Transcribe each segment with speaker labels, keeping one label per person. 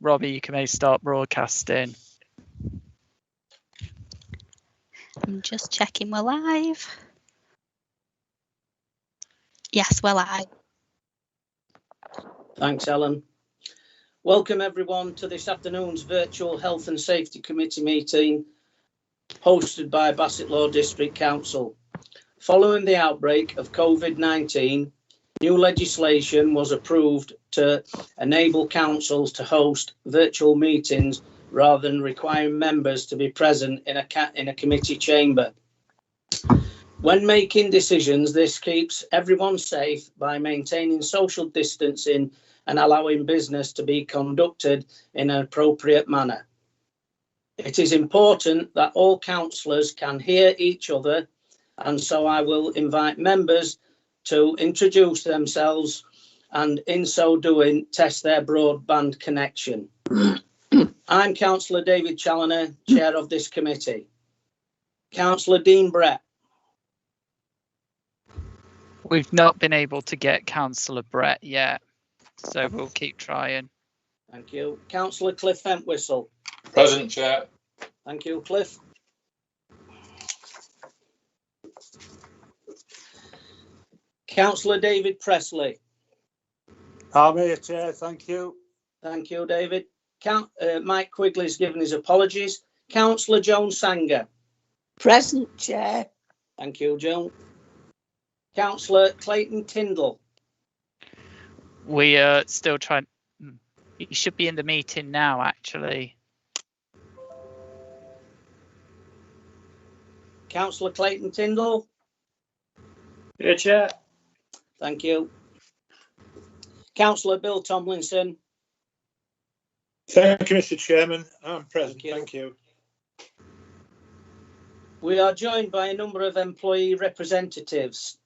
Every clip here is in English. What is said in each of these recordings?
Speaker 1: Robbie, you may start broadcasting.
Speaker 2: I'm just checking we're live. Yes, we're live.
Speaker 3: Thanks, Ellen. Welcome everyone to this afternoon's virtual Health and Safety Committee meeting hosted by Bassetlaw District Council. Following the outbreak of COVID-19, new legislation was approved to enable councils to host virtual meetings rather than requiring members to be present in a committee chamber. When making decisions, this keeps everyone safe by maintaining social distancing and allowing business to be conducted in an appropriate manner. It is important that all councillors can hear each other, and so I will invite members to introduce themselves and in so doing test their broadband connection. I'm Councillor David Challoner, Chair of this committee. Councillor Dean Brett.
Speaker 1: We've not been able to get Councillor Brett yet, so we'll keep trying.
Speaker 3: Thank you. Councillor Cliff Entwistle.
Speaker 4: Present, Chair.
Speaker 3: Thank you, Cliff. Councillor David Presley.
Speaker 5: I'm here, Chair. Thank you.
Speaker 3: Thank you, David. Mike Quigley's given his apologies. Councillor Joan Sanger.
Speaker 6: Present, Chair.
Speaker 3: Thank you, Joan. Councillor Clayton Tyndall.
Speaker 1: We are still trying. He should be in the meeting now, actually.
Speaker 3: Councillor Clayton Tyndall.
Speaker 5: Here, Chair.
Speaker 3: Thank you. Councillor Bill Tomlinson.
Speaker 5: Thank you, Mr. Chairman. I'm present. Thank you.
Speaker 3: We are joined by a number of employee representatives.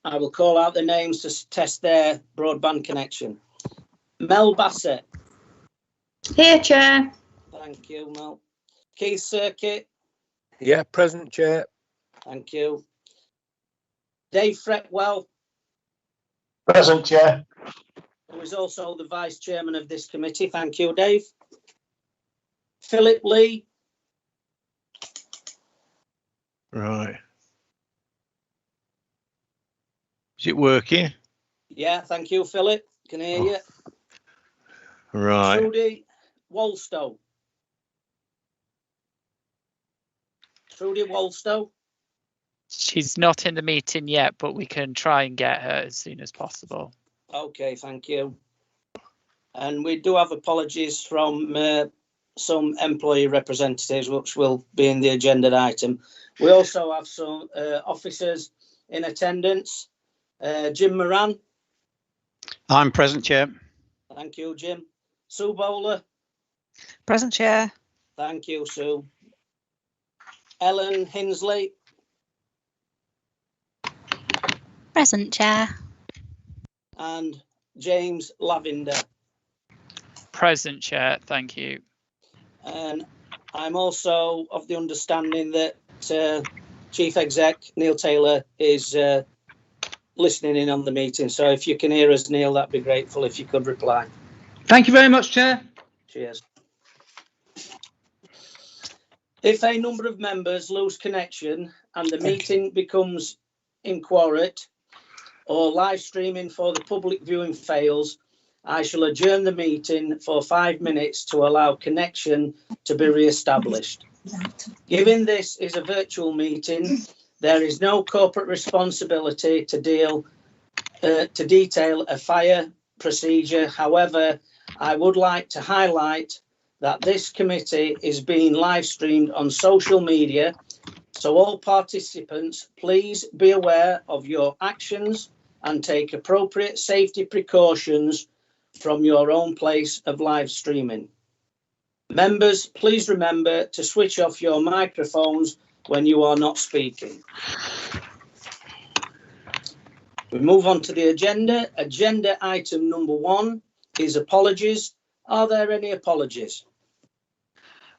Speaker 3: I will call out the names to test their broadband connection. Mel Bassett.
Speaker 6: Here, Chair.
Speaker 3: Thank you, Mel. Keith Circuit.
Speaker 7: Yeah, present, Chair.
Speaker 3: Thank you. Dave Fretwell.
Speaker 5: Present, Chair.
Speaker 3: Who is also the Vice Chairman of this committee. Thank you, Dave. Philip Lee.
Speaker 7: Right. Is it working?
Speaker 3: Yeah, thank you, Philip. Can hear you.
Speaker 7: Right.
Speaker 3: Trudy Wolstow. Trudy Wolstow.
Speaker 1: She's not in the meeting yet, but we can try and get her as soon as possible.
Speaker 3: Okay, thank you. And we do have apologies from some employee representatives, which will be in the agenda item. We also have some officers in attendance. Jim Moran.
Speaker 8: I'm present, Chair.
Speaker 3: Thank you, Jim. Sue Bowler.
Speaker 2: Present, Chair.
Speaker 3: Thank you, Sue. Ellen Hinsley.
Speaker 2: Present, Chair.
Speaker 3: And James Lavender.
Speaker 1: Present, Chair. Thank you.
Speaker 3: And I'm also of the understanding that Chief Exec Neil Taylor is listening in on the meeting. So if you can hear us, Neil, that'd be grateful if you could reply.
Speaker 8: Thank you very much, Chair.
Speaker 3: Cheers. If a number of members lose connection and the meeting becomes inquirate or live streaming for the public viewing fails, I shall adjourn the meeting for 5 minutes to allow connection to be re-established. Given this is a virtual meeting, there is no corporate responsibility to detail a fire procedure. However, I would like to highlight that this committee is being live streamed on social media. So all participants, please be aware of your actions and take appropriate safety precautions from your own place of live streaming. Members, please remember to switch off your microphones when you are not speaking. We move on to the agenda. Agenda item number 1 is apologies. Are there any apologies?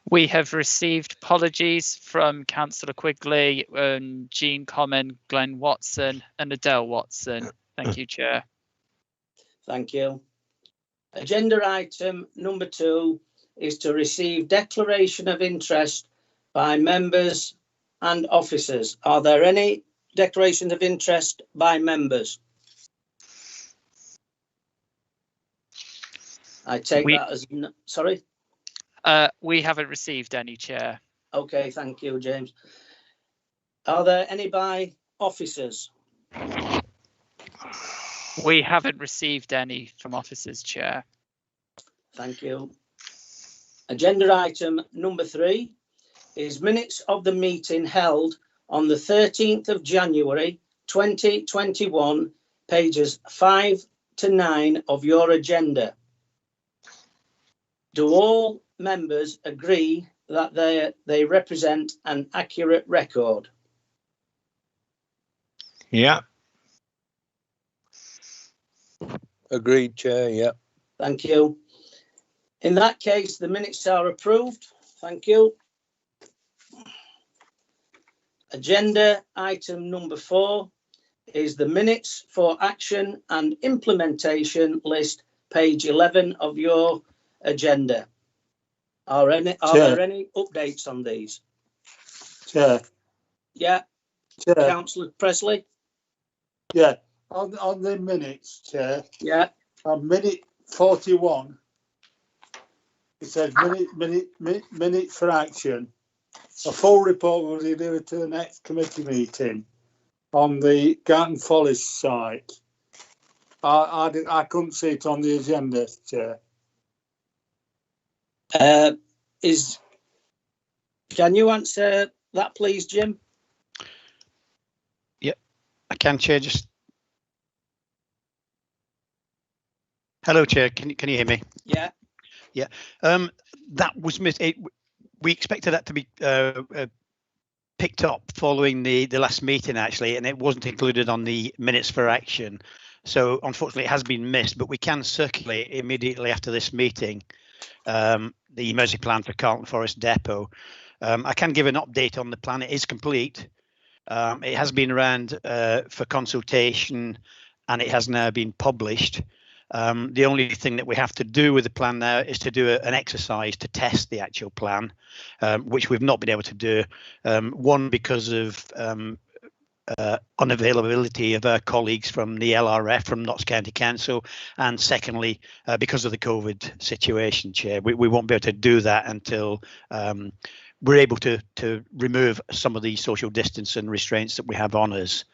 Speaker 1: We have received apologies from Councillor Quigley and Jean Common, Glenn Watson and Adele Watson. Thank you, Chair.
Speaker 3: Thank you. Agenda item number 2 is to receive declaration of interest by members and officers. Are there any declarations of interest by members? I take that as, sorry?
Speaker 1: We haven't received any, Chair.
Speaker 3: Okay, thank you, James. Are there any by officers?
Speaker 1: We haven't received any from officers, Chair.
Speaker 3: Thank you. Agenda item number 3 is minutes of the meeting held on the 13th of January 2021, pages 5 to 9 of your agenda. Do all members agree that they represent an accurate record?
Speaker 7: Yeah. Agreed, Chair. Yeah.
Speaker 3: Thank you. In that case, the minutes are approved. Thank you. Agenda item number 4 is the minutes for action and implementation list, page 11 of your agenda. Are there any updates on these?
Speaker 5: Chair.
Speaker 3: Yeah,
Speaker 5: Chair.
Speaker 3: Councillor Presley?
Speaker 5: Yeah. On the minutes, Chair.
Speaker 3: Yeah.
Speaker 5: On minute 41, it says minute for action. A full report will be delivered to the next committee meeting on the Garton Follis site. I couldn't see it on the agenda, Chair.
Speaker 3: Can you answer that, please, Jim?
Speaker 8: Yep, I can, Chair. Just hello, Chair. Can you hear me?
Speaker 3: Yeah.
Speaker 8: Yeah. That was missed. We expected that to be picked up following the last meeting, actually, and it wasn't included on the minutes for action. So unfortunately, it has been missed. But we can circulate immediately after this meeting the emergency plan for Carlton Forest Depot. I can give an update on the plan. It is complete. It has been around for consultation, and it has now been published. The only thing that we have to do with the plan now is to do an exercise to test the actual plan, which we've not been able to do. One, because of unavailability of our colleagues from the LRF, from Notts County Council, and secondly, because of the COVID situation, Chair. We won't be able to do that until we're able to remove some of the social distance and restraints that we have on us.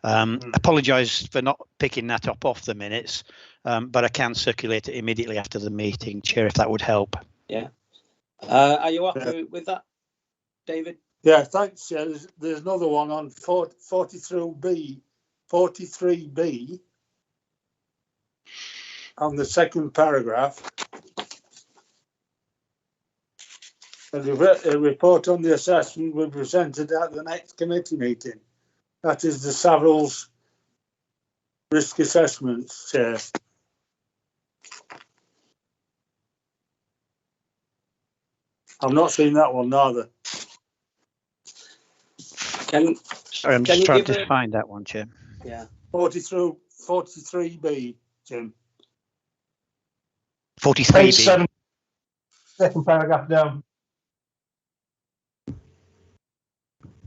Speaker 8: Apologise for not picking that up off the minutes, but I can circulate it immediately after the meeting, Chair, if that would help.
Speaker 3: Yeah. Are you happy with that, David?
Speaker 5: Yeah, thanks. Yeah, there's another one on 43B on the second paragraph. A report on the assessment will be presented at the next committee meeting. That is the Savills risk assessments, Chair. I've not seen that one neither.
Speaker 8: Sorry, I'm just trying to find that one, Chair.
Speaker 3: Yeah.
Speaker 5: 43B, Jim.
Speaker 8: 43B.
Speaker 5: Second paragraph down.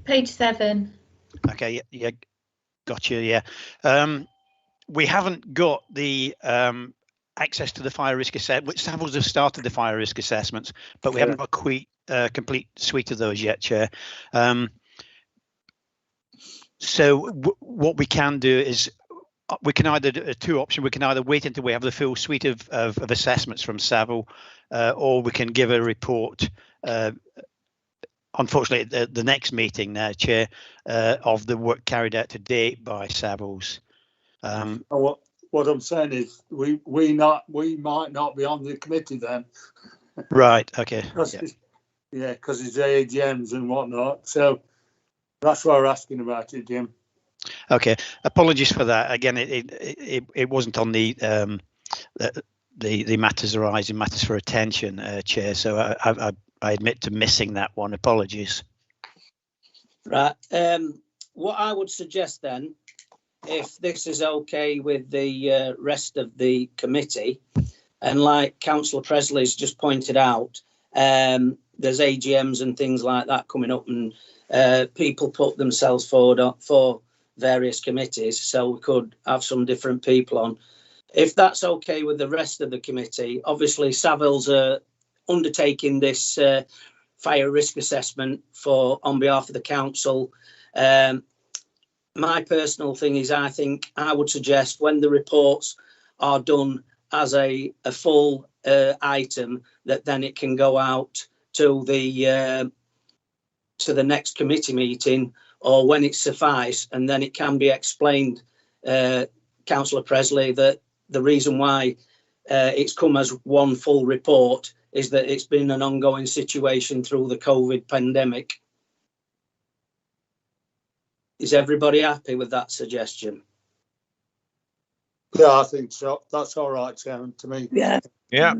Speaker 6: Page 7.
Speaker 8: Okay, yeah, gotcha. Yeah, we haven't got the access to the fire risk assessment, which Savills have started the fire risk assessments, but we haven't got a complete suite of those yet, Chair. So what we can do is we can either do two options. We can either wait until we have the full suite of assessments from Savills, or we can give a report. Unfortunately, at the next meeting now, Chair, of the work carried out to date by Savills.
Speaker 5: What I'm saying is we might not be on the committee then.
Speaker 8: Right. Okay.
Speaker 5: Yeah, because it's AGMs and whatnot. So that's why we're asking about it, Jim.
Speaker 8: Okay. Apologies for that. Again, it wasn't on the matters arising, matters for attention, Chair. So I admit to missing that one. Apologies.
Speaker 3: Right. What I would suggest then, if this is okay with the rest of the committee, And like Councillor Presley's just pointed out, there's AGMs and things like that coming up, and people put themselves forward for various committees, so we could have some different people on. If that's okay with the rest of the committee, obviously Savills are undertaking this fire risk assessment on behalf of the council. My personal thing is, I think I would suggest when the reports are done as a full item, that then it can go out to the next committee meeting, or when it suffice, and then it can be explained, Councillor Presley, that the reason why it's come as one full report is that it's been an ongoing situation through the COVID pandemic. Is everybody happy with that suggestion?
Speaker 5: Yeah, I think so. That's all right, Chairman, to me.
Speaker 3: Yeah.
Speaker 7: Yeah.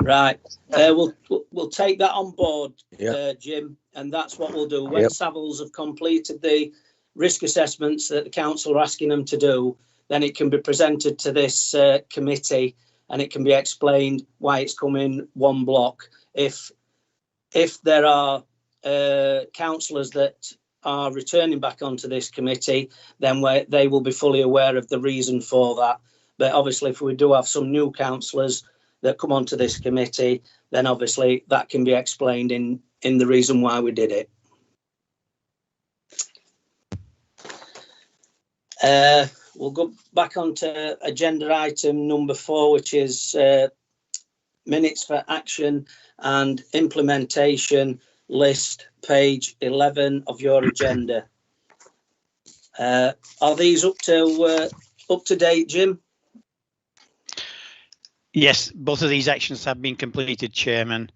Speaker 3: Right. We'll take that on board,
Speaker 7: Yeah.
Speaker 3: Jim, and that's what we'll do. When
Speaker 7: Yep.
Speaker 3: Savills have completed the risk assessments that the council are asking them to do, then it can be presented to this committee, and it can be explained why it's come in one block. If there are councillors that are returning back onto this committee, then they will be fully aware of the reason for that. But obviously, if we do have some new councillors that come onto this committee, then obviously that can be explained in the reason why we did it. We'll go back onto agenda item number 4, which is minutes for action and implementation list, page 11 of your agenda. Are these up to date, Jim?
Speaker 8: Yes, both of these actions have been completed, Chairman.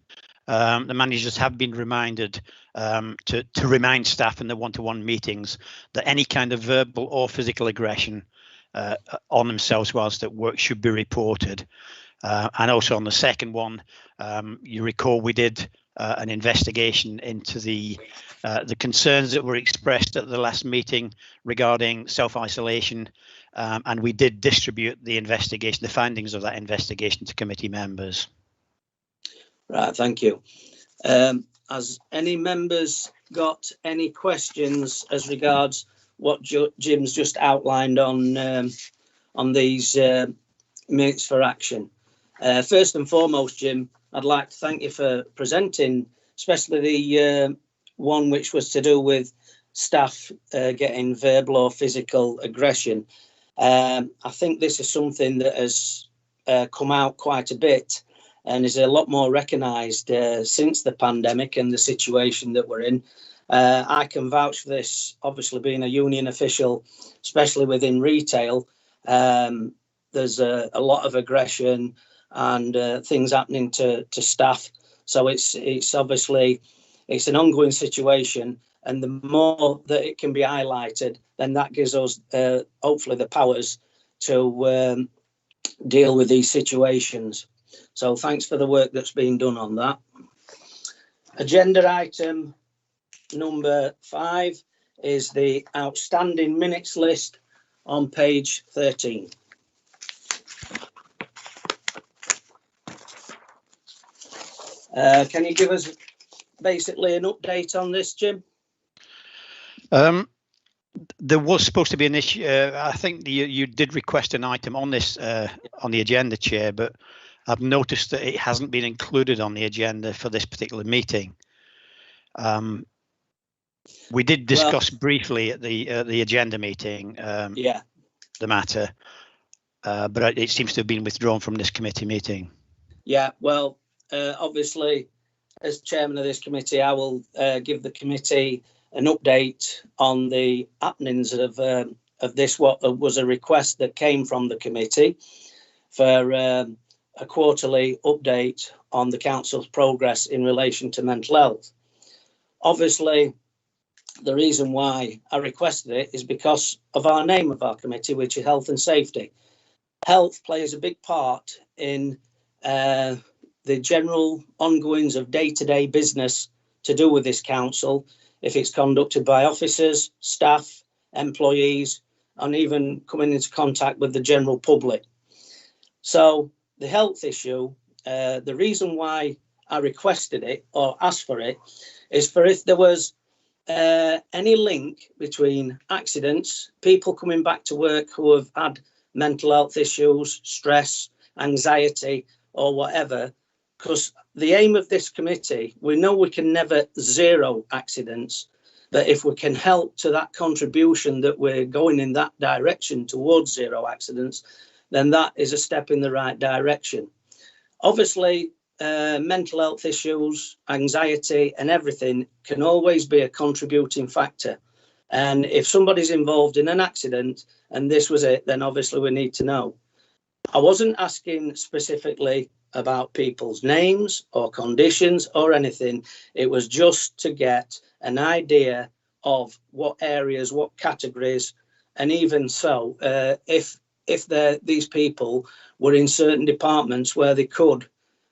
Speaker 8: The managers have been reminded to remind staff in the one-to-one meetings that any kind of verbal or physical aggression on themselves whilst at work should be reported. And also on the second one, you recall we did an investigation into the concerns that were expressed at the last meeting regarding self-isolation, and we did distribute the findings of that investigation to committee members.
Speaker 3: Right, thank you. Has any members got any questions as regards what Jim's just outlined on these minutes for action? First and foremost, Jim, I'd like to thank you for presenting, especially the one which was to do with staff getting verbal or physical aggression. I think this is something that has come out quite a bit and is a lot more recognised since the pandemic and the situation that we're in. I can vouch for this, obviously being a union official, especially within retail. There's a lot of aggression and things happening to staff. So it's obviously, it's an ongoing situation, and the more that it can be highlighted, then that gives us hopefully the powers to deal with these situations. So thanks for the work that's been done on that. Agenda item number 5 is the outstanding minutes list on page 13. Can you give us basically an update on this, Jim?
Speaker 8: There was supposed to be an issue. I think you did request an item on this on the agenda, Chair, but I've noticed that it hasn't been included on the agenda for this particular meeting. We did discuss briefly at the agenda meeting the matter, but it seems to have been withdrawn from this committee meeting. Yeah,
Speaker 3: well, obviously, as chairman of this committee, I will give the committee an update on the happenings of this. What was a request that came from the committee for a quarterly update on the council's progress in relation to mental health. Obviously, the reason why I requested it is because of our name of our committee, which is health and safety. Health plays a big part in the general ongoings of day-to-day business to do with this council, if it's conducted by officers, staff, employees, and even coming into contact with the general public. So the health issue, the reason why I requested it or asked for it is for if there was any link between accidents, people coming back to work who have had mental health issues, stress, anxiety, or whatever. Because the aim of this committee, we know we can never zero accidents, but if we can help to that contribution that we're going in that direction towards zero accidents, then that is a step in the right direction. Obviously, mental health issues, anxiety and everything can always be a contributing factor. And if somebody's involved in an accident and this was it, then obviously we need to know. I wasn't asking specifically about people's names or conditions or anything. It was just to get an idea of what areas, what categories, and even so, if these people were in certain departments where they could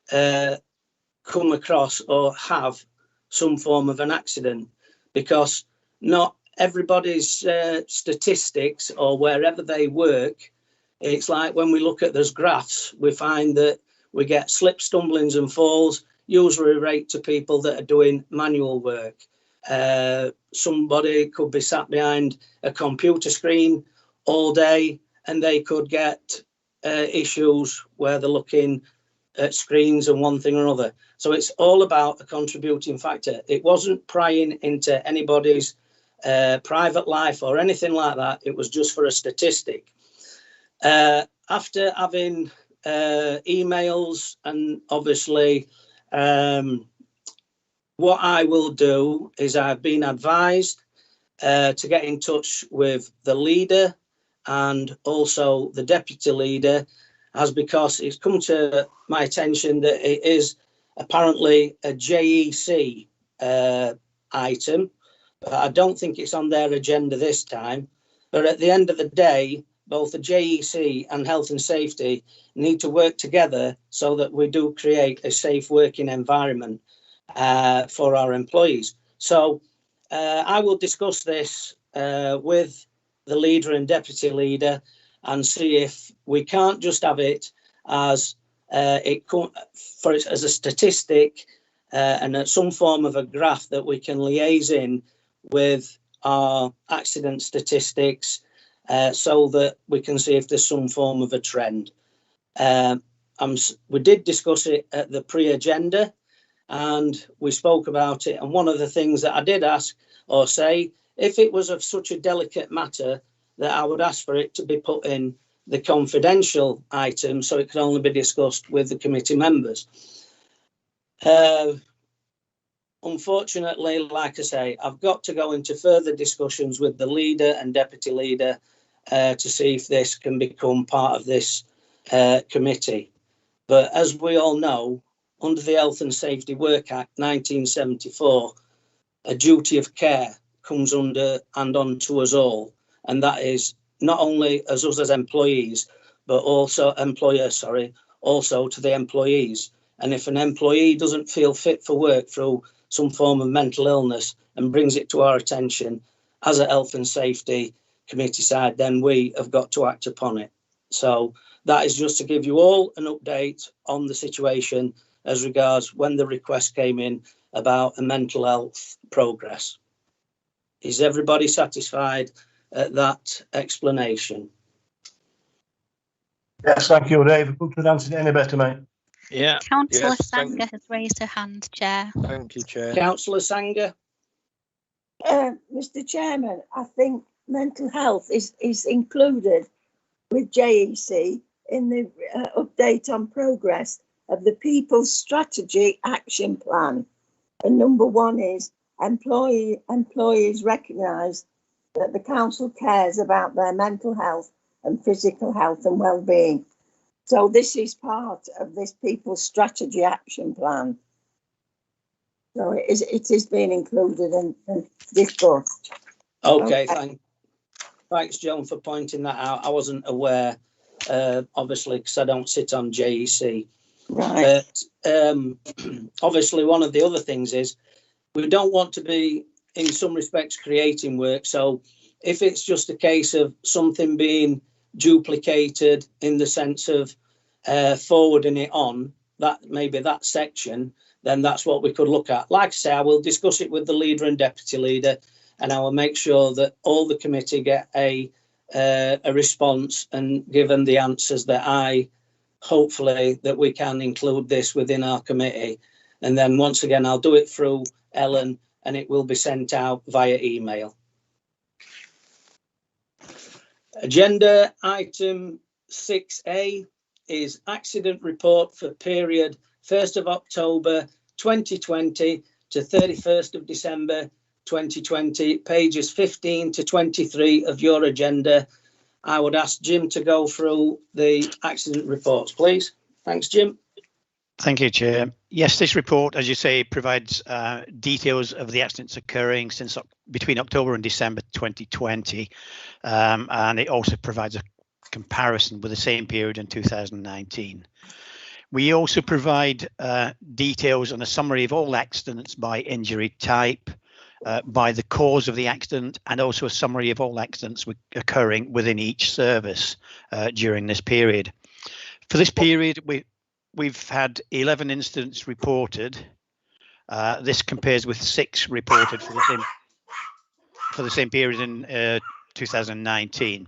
Speaker 3: come across or have some form of an accident, because not everybody's statistics or wherever they work, it's like when we look at those graphs, we find that we get slip, stumblings and falls usually relate to people that are doing manual work. Somebody could be sat behind a computer screen all day and they could get issues where they're looking at screens and one thing or another. So it's all about a contributing factor. It wasn't prying into anybody's private life or anything like that. It was just for a statistic. After having emails and obviously what I will do is I've been advised to get in touch with the leader and also the deputy leader, as because it's come to my attention that it is apparently a JEC item. But I don't think it's on their agenda this time. But at the end of the day, both the JEC and health and safety need to work together so that we do create a safe working environment for our employees. So I will discuss this with the leader and deputy leader and see if we can't just have it as as a statistic and some form of a graph that we can liaise in with our accident statistics so that we can see if there's some form of a trend. We did discuss it at the pre-agenda and we spoke about it. And one of the things that I did ask or say, if it was of such a delicate matter, that I would ask for it to be put in the confidential item so it could only be discussed with the committee members. Unfortunately, like I say, I've got to go into further discussions with the leader and deputy leader to see if this can become part of this committee. But as we all know, under the Health and Safety Work Act 1974, a duty of care comes under and onto us all. And that is not only as us as employees, but also also to the employees. And if an employee doesn't feel fit for work through some form of mental illness and brings it to our attention as a health and safety committee side, then we have got to act upon it. So that is just to give you all an update on the situation as regards when the request came in about a mental health progress. Is everybody satisfied at that explanation?
Speaker 4: Yes, thank you, Dave. Couldn't answer it any better, mate.
Speaker 7: Yeah.
Speaker 2: Councillor
Speaker 7: Yes, thank
Speaker 2: Sanger has raised her hand, Chair.
Speaker 7: Thank you, Chair.
Speaker 3: Councillor Sanger?
Speaker 9: Mr. Chairman, I think mental health is included with JEC in the update on progress of the People's Strategy Action Plan. And number one is employees recognise that the council cares about their mental health and physical health and well-being. So this is part of this People's Strategy Action Plan. So it is being included and discussed.
Speaker 3: Okay. Thanks, Joan, for pointing that out. I wasn't aware, obviously, because I don't sit on JEC.
Speaker 9: Right.
Speaker 3: But obviously, one of the other things is we don't want to be, in some respects, creating work. So if it's just a case of something being duplicated in the sense of forwarding it on, that maybe that section, then that's what we could look at. Like I say, I will discuss it with the leader and deputy leader, and I will make sure that all the committee get a response and given the answers that hopefully that we can include this within our committee. And then once again, I'll do it through Ellen and it will be sent out via email. Agenda item 6A is accident report for period 1st of October 2020 to 31st of December 2020, pages 15 to 23 of your agenda. I would ask Jim to go through the accident reports, please. Thanks, Jim.
Speaker 8: Thank you, Chair. Yes, this report, as you say, provides details of the accidents occurring since between October and December 2020, and it also provides a comparison with the same period in 2019. We also provide details on a summary of all accidents by injury type, by the cause of the accident, and also a summary of all accidents occurring within each service during this period. For this period, we've had 11 incidents reported. This compares with 6 reported for the same period in 2019.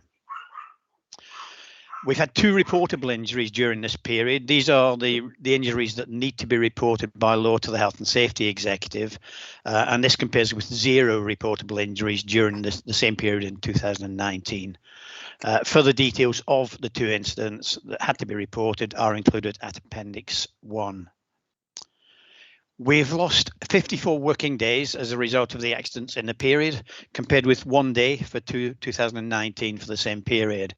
Speaker 8: We've had 2 reportable injuries during this period. These are the injuries that need to be reported by law to the Health and Safety Executive, and this compares with 0 reportable injuries during the same period in 2019. Further details of the 2 incidents that had to be reported are included at Appendix 1. We've lost 54 working days as a result of the accidents in the period, compared with 1 day for 2019 for the same period.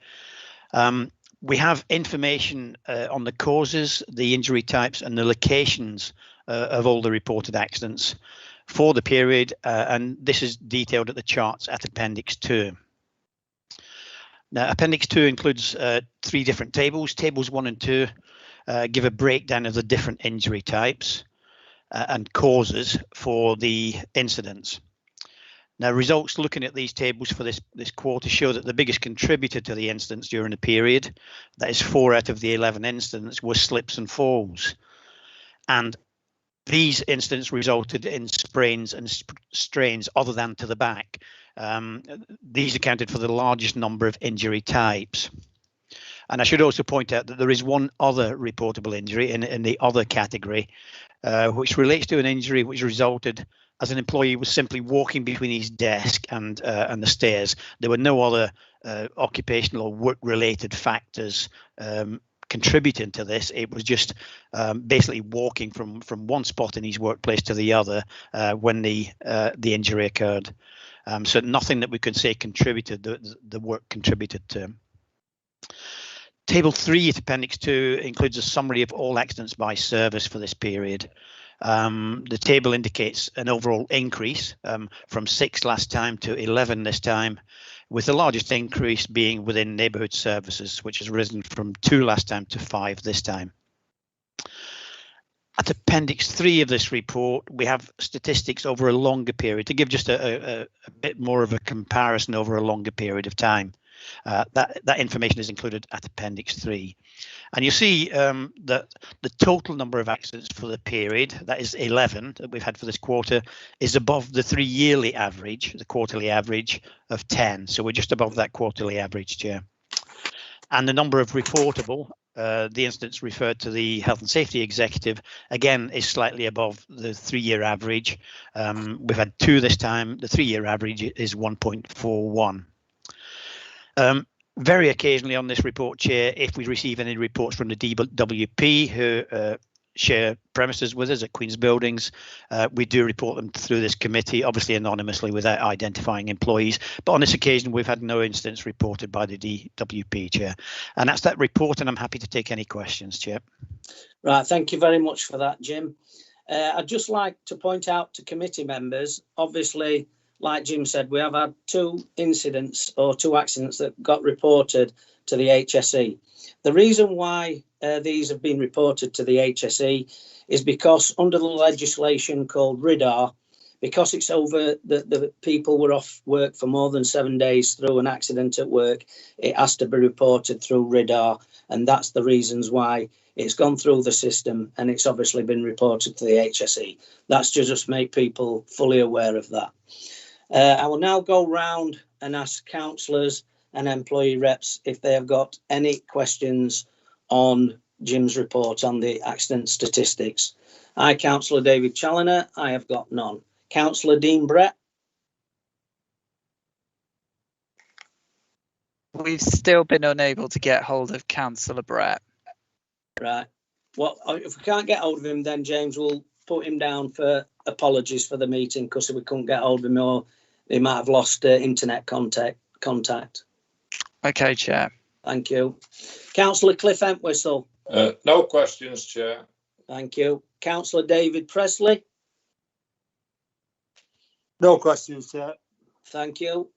Speaker 8: We have information on the causes, the injury types and the locations of all the reported accidents for the period, and this is detailed at the charts at Appendix 2. Now, Appendix 2 includes 3 different tables. Tables 1 and 2 give a breakdown of the different injury types and causes for the incidents. Now, results looking at these tables for this quarter show that the biggest contributor to the incidents during the period, that is 4 out of the 11 incidents, were slips and falls. And these incidents resulted in sprains and strains other than to the back. These accounted for the largest number of injury types. And I should also point out that there is one other reportable injury in the other category, which relates to an injury which resulted as an employee was simply walking between his desk and the stairs. There were no other occupational or work-related factors contributing to this. It was just basically walking from one spot in his workplace to the other when the injury occurred. So nothing that we could say contributed, the work contributed to. Table 3 at Appendix 2 includes a summary of all accidents by service for this period. The table indicates an overall increase from 6 last time to 11 this time, with the largest increase being within neighbourhood services, which has risen from 2 last time to 5 this time. At Appendix 3 of this report, we have statistics over a longer period to give just a bit more of a comparison over a longer period of time. That information is included at Appendix 3. And you see that the total number of accidents for the period, that is 11 that we've had for this quarter, is above the 3-yearly average, the quarterly average of 10. So we're just above that quarterly average, Chair. And the number of reportable, the incidents referred to the Health and Safety Executive, again, is slightly above the 3-year average. We've had 2 this time. The 3-year average is 1.41. Very occasionally on this report, Chair, if we receive any reports from the DWP who share premises with us at Queen's Buildings, we do report them through this committee, obviously anonymously without identifying employees. But on this occasion, we've had no incidents reported by the DWP, Chair. And that's that report, and I'm happy to take any questions, Chair.
Speaker 3: Right, thank you very much for that, Jim. I'd just like to point out to committee members, obviously, like Jim said, we have had 2 incidents or 2 accidents that got reported to the HSE. The reason why these have been reported to the HSE is because under the legislation called RIDAR, because it's over, the people were off work for more than 7 days through an accident at work, it has to be reported through RIDAR, and that's the reasons why it's gone through the system, and it's obviously been reported to the HSE. That's to just make people fully aware of that. I will now go round and ask councillors and employee reps if they have got any questions on Jim's report on the accident statistics. I, Councillor David Challoner, I have got none. Councillor Dean Brett.
Speaker 1: We've still been unable to get hold of Councillor Brett.
Speaker 3: Right. Well, if we can't get hold of him, then James will put him down for apologies for the meeting because we couldn't get hold of him, or he might have lost internet contact.
Speaker 1: Okay, Chair.
Speaker 3: Thank you. Councillor Cliff Entwistle.
Speaker 10: No questions, Chair.
Speaker 3: Thank you. Councillor David Presley.
Speaker 5: No questions, Chair.
Speaker 3: Thank you.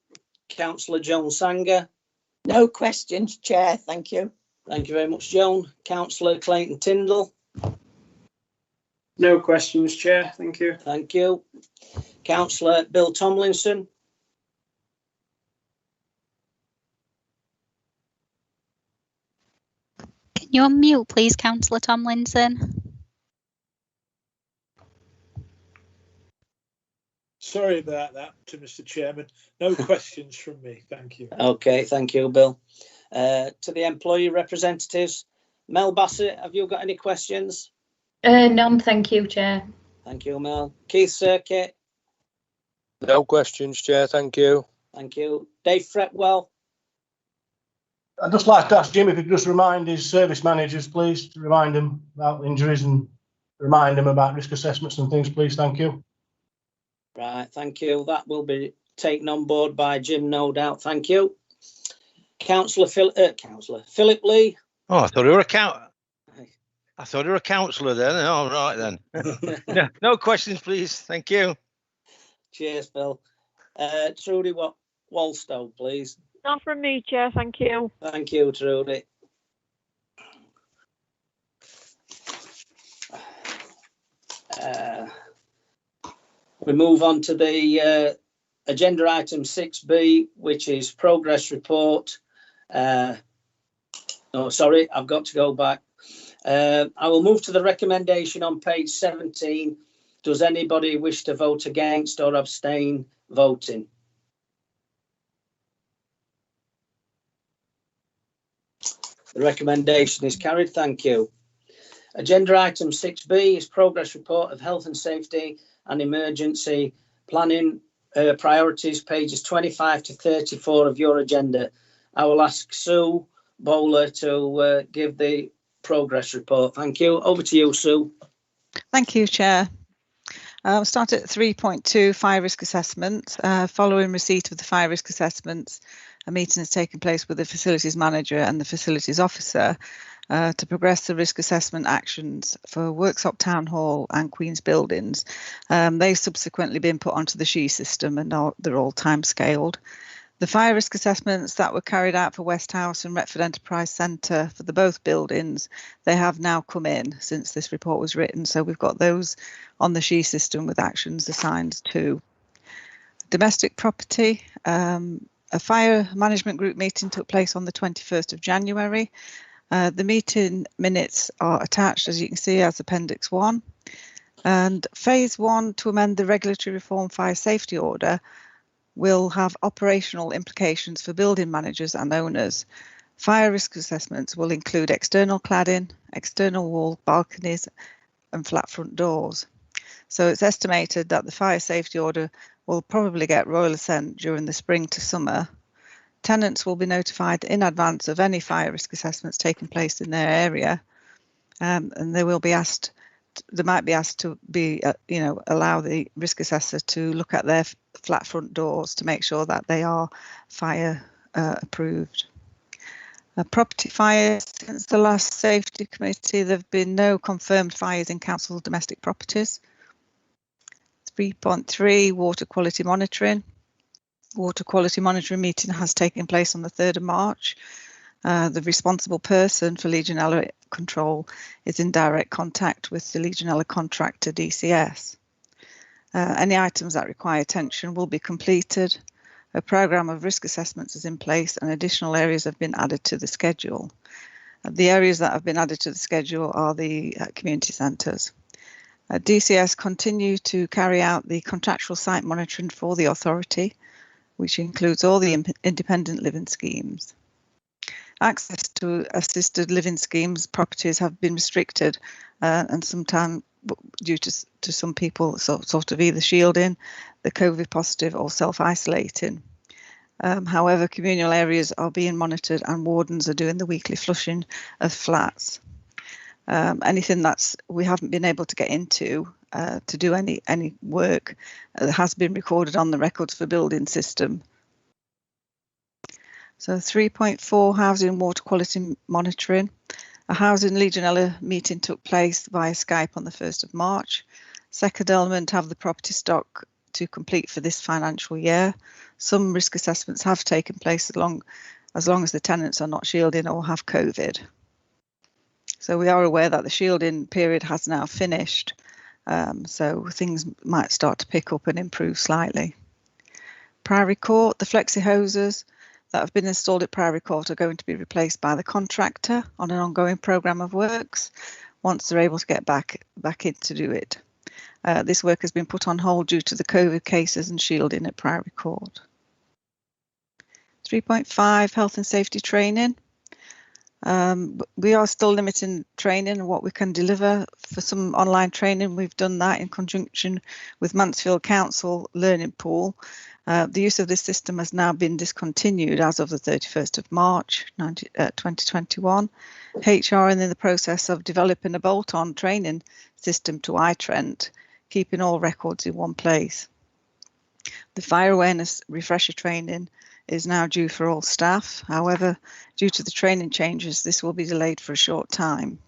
Speaker 3: Councillor Joan Sanger.
Speaker 9: No questions, Chair. Thank you.
Speaker 3: Thank you very much, Joan. Councillor Clayton Tyndall.
Speaker 11: No questions, Chair. Thank you.
Speaker 3: Thank you. Councillor Bill Tomlinson.
Speaker 2: Can you unmute, please, Councillor Tomlinson?
Speaker 11: Sorry about that, to Mr. Chairman. No questions from me. Thank you.
Speaker 3: Okay, thank you, Bill. To the employee representatives, Mel Bassett, have you got any questions?
Speaker 6: None, thank you, Chair.
Speaker 3: Thank you, Mel. Keith Circuit.
Speaker 7: No questions, Chair. Thank you.
Speaker 3: Thank you. Dave Fretwell.
Speaker 4: I'd just like to ask Jim if he could just remind his service managers, please, to remind them about injuries and remind them about risk assessments and things, please. Thank you.
Speaker 3: Right, thank you. That will be taken on board by Jim, no doubt. Thank you. Councillor Philip Lee.
Speaker 12: Oh, I thought you were a councillor then. All right then. No questions, please. Thank you.
Speaker 3: Cheers, Phil. Trudy Walstow, please.
Speaker 13: Not from me, Chair. Thank you.
Speaker 3: Thank you, Trudy. We move on to the agenda item 6B, which is progress report. Oh, sorry, I've got to go back. I will move to the recommendation on page 17. Does anybody wish to vote against or abstain voting? The recommendation is carried. Thank you. Agenda item 6B is progress report of health and safety and emergency planning priorities, pages 25 to 34 of your agenda. I will ask Sue Bowler to give the progress report. Thank you. Over to you, Sue.
Speaker 14: Thank you, Chair. We'll start at 3.2, fire risk assessment. Following receipt of the fire risk assessments, a meeting has taken place with the facilities manager and the facilities officer to progress the risk assessment actions for Worksop Town Hall and Queen's Buildings. They've subsequently been put onto the SHE system and they're all time-scaled. The fire risk assessments that were carried out for West House and Retford Enterprise Centre for both buildings, they have now come in since this report was written. So we've got those on the SHE system with actions assigned to. Domestic property, a fire management group meeting took place on the 21st of January. The meeting minutes are attached, as you can see, as Appendix 1. And Phase 1 to amend the Regulatory Reform Fire Safety Order will have operational implications for building managers and owners. Fire risk assessments will include external cladding, external wall, balconies and flat front doors. So it's estimated that the fire safety order will probably get royal assent during the spring to summer. Tenants will be notified in advance of any fire risk assessments taking place in their area, and they will be asked. They might be asked to be, allow the risk assessor to look at their flat front doors to make sure that they are fire approved. Property fires, since the last safety committee, there have been no confirmed fires in council domestic properties. 3.3, water quality monitoring. Water quality monitoring meeting has taken place on the 3rd of March. The responsible person for Legionella control is in direct contact with the Legionella contractor DCS. Any items that require attention will be completed. A programme of risk assessments is in place and additional areas have been added to the schedule. The areas that have been added to the schedule are the community centres. DCS continue to carry out the contractual site monitoring for the authority, which includes all the independent living schemes. Access to assisted living schemes properties have been restricted and sometimes due to some people sort of either shielding, the COVID positive or self-isolating. However, communal areas are being monitored and wardens are doing the weekly flushing of flats. Anything that's we haven't been able to get into to do any work has been recorded on the records for building system. So 3.4 housing water quality monitoring. A housing Legionella meeting took place via Skype on the 1st of March. Second element have the property stock to complete for this financial year. Some risk assessments have taken place as long as the tenants are not shielding or have COVID. So we are aware that the shielding period has now finished, so things might start to pick up and improve slightly. Priory Court, the flexi hoses that have been installed at Priory Court are going to be replaced by the contractor on an ongoing programme of works once they're able to get back in to do it. This work has been put on hold due to the COVID cases and shielding at Priory Court. 3.5 health and safety training. We are still limiting training and what we can deliver. For some online training, we've done that in conjunction with Mansfield Council Learning Pool. The use of this system has now been discontinued as of the 31st of March 2021. HR are in the process of developing a bolt-on training system to iTrent, keeping all records in one place. The fire awareness refresher training is now due for all staff. However, due to the training changes, this will be delayed for a short time.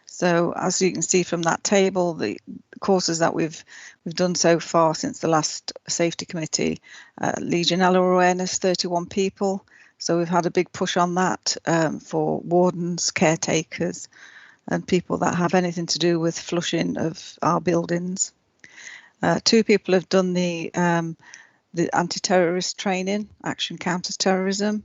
Speaker 14: So as you can see from that table, the courses that we've done so far since the last safety committee, Legionella awareness, 31 people. So we've had a big push on that for wardens, caretakers, and people that have anything to do with flushing of our buildings. 2 people have done the anti-terrorist training, Action Counters Terrorism.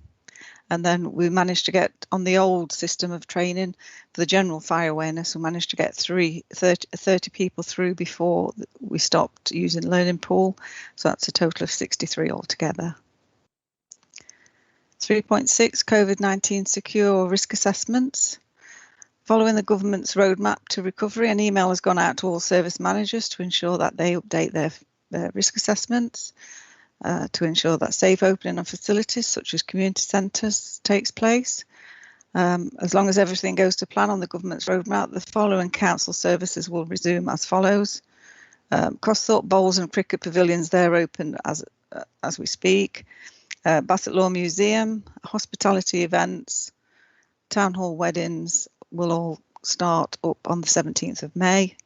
Speaker 14: And then we managed to get on the old system of training for the general fire awareness. We managed to get 30 people through before we stopped using Learning Pool. So that's a total of 63 altogether. 3.6 COVID-19 secure risk assessments. Following the government's roadmap to recovery, an email has gone out to all service managers to ensure that they update their risk assessments. To ensure that safe opening of facilities such as community centres takes place. As long as everything goes to plan on the government's roadmap, the following council services will resume as follows. Costhorpe Bowls and Cricket Pavilions, they're open as we speak. Bassett Law Museum, hospitality events, town hall weddings will all start up on the 17th of May.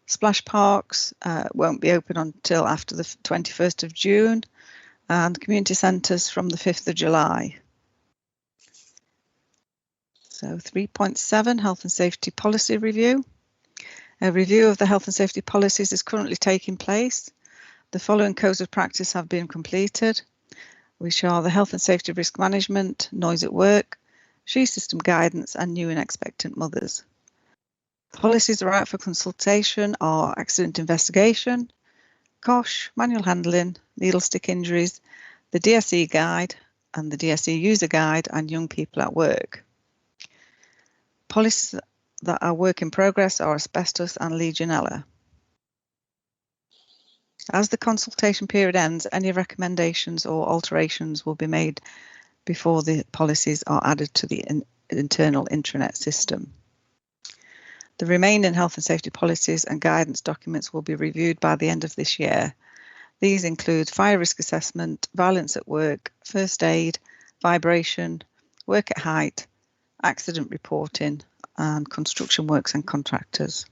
Speaker 14: Splash parks won't be open until after the 21st of June, and community centres from the 5th of July. So 3.7 health and safety policy review. A review of the health and safety policies is currently taking place. The following codes of practice have been completed, which are the health and safety risk management, noise at work, SHE system guidance, and new and expectant mothers. Policies are out for consultation are accident investigation, COSH, manual handling, needle stick injuries, the DSE guide and the DSE user guide, and young people at work. Policies that are work in progress are asbestos and Legionella. As the consultation period ends, any recommendations or alterations will be made before the policies are added to the internal intranet system. The remaining health and safety policies and guidance documents will be reviewed by the end of this year. These include fire risk assessment, violence at work, first aid, vibration, work at height, accident reporting, and construction works and contractors.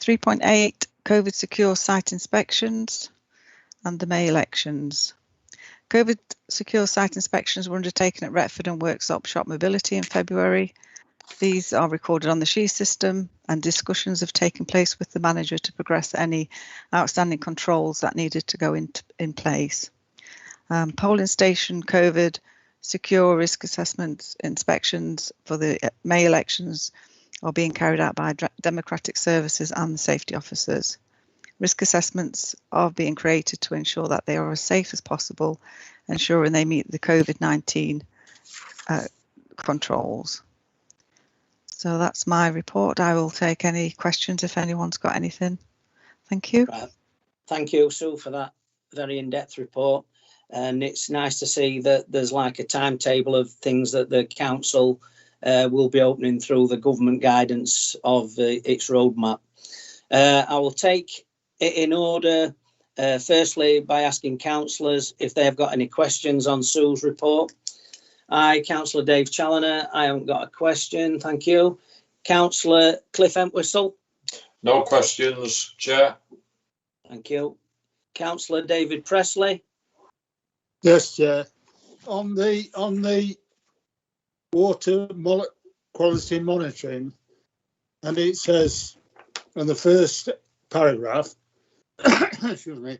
Speaker 14: 3.8 COVID secure site inspections and the May elections. COVID secure site inspections were undertaken at Retford and Worksop Shop Mobility in February. These are recorded on the SHE system, and discussions have taken place with the manager to progress any outstanding controls that needed to go in place. Polling station COVID secure risk assessments inspections for the May elections are being carried out by democratic services and the safety officers. Risk assessments are being created to ensure that they are as safe as possible, ensuring they meet the COVID-19 controls. So that's my report. I will take any questions if anyone's got anything. Thank you.
Speaker 3: Right. Thank you, Sue, for that very in-depth report. And it's nice to see that there's like a timetable of things that the council will be opening through the government guidance of its roadmap. I will take it in order, firstly, by asking councillors if they have got any questions on Sue's report. I, Councillor Dave Challoner, I haven't got a question, thank you. Councillor Cliff Entwistle?
Speaker 10: No questions, Chair.
Speaker 3: Thank you. Councillor David Presley?
Speaker 5: Yes, Chair. On the water quality monitoring, and it says in the first paragraph, excuse me,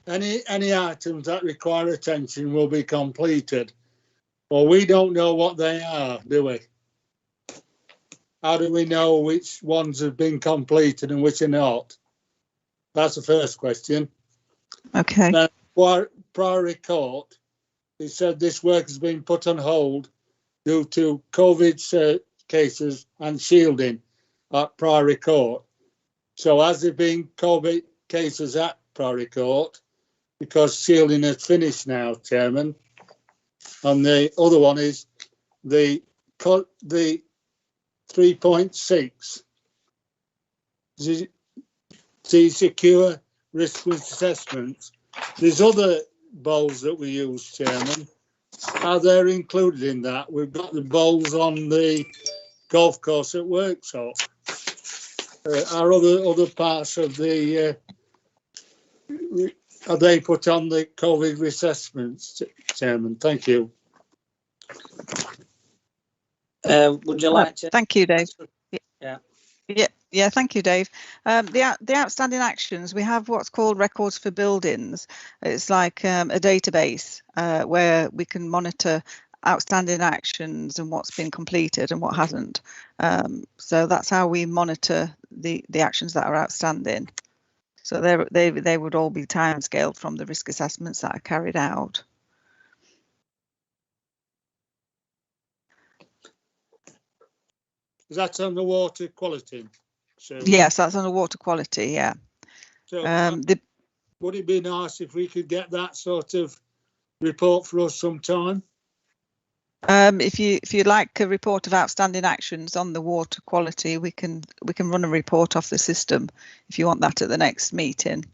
Speaker 5: any items that require attention will be completed. Well, we don't know what they are, do we? How do we know which ones have been completed and which are not? That's the first question.
Speaker 14: Okay.
Speaker 5: Now, Priory Court, he said this work has been put on hold due to COVID cases and shielding at Priory Court. So has there been COVID cases at Priory Court? Because shielding has finished now, Chairman. And the other one is the 3.6. The secure risk assessments. There's other bowls that we use, Chairman. Are they included in that? We've got the bowls on the golf course at Worksop. Are other parts of the are they put on the COVID assessments, Chairman? Thank you.
Speaker 3: Would you like to?
Speaker 14: Thank you, Dave.
Speaker 3: Yeah.
Speaker 14: Yeah, thank you, Dave. The outstanding actions, we have what's called records for buildings. It's like a database where we can monitor outstanding actions and what's been completed and what hasn't. So that's how we monitor the actions that are outstanding. So they would all be timescaled from the risk assessments that are carried out.
Speaker 5: Is that on the water quality? So,
Speaker 14: yes, that's on the water quality, yeah.
Speaker 5: So would it be nice if we could get that sort of report for us sometime?
Speaker 14: If you'd like a report of outstanding actions on the water quality, we can run a report off the system if you want that at the next meeting.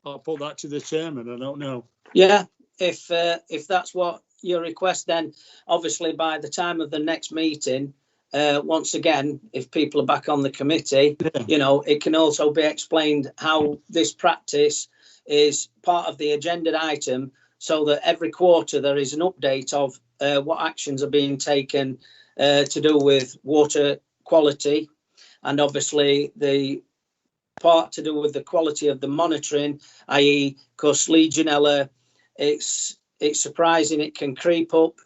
Speaker 5: I'll put that to the chairman. I don't know.
Speaker 3: Yeah, if that's what your request, then obviously by the time of the next meeting, once again, if people are back on the committee, you know, it can also be explained how this practice is part of the agenda item, so that every quarter there is an update of what actions are being taken to do with water quality, and obviously the part to do with the quality of the monitoring, i.e. because Legionella, it's surprising it can creep up.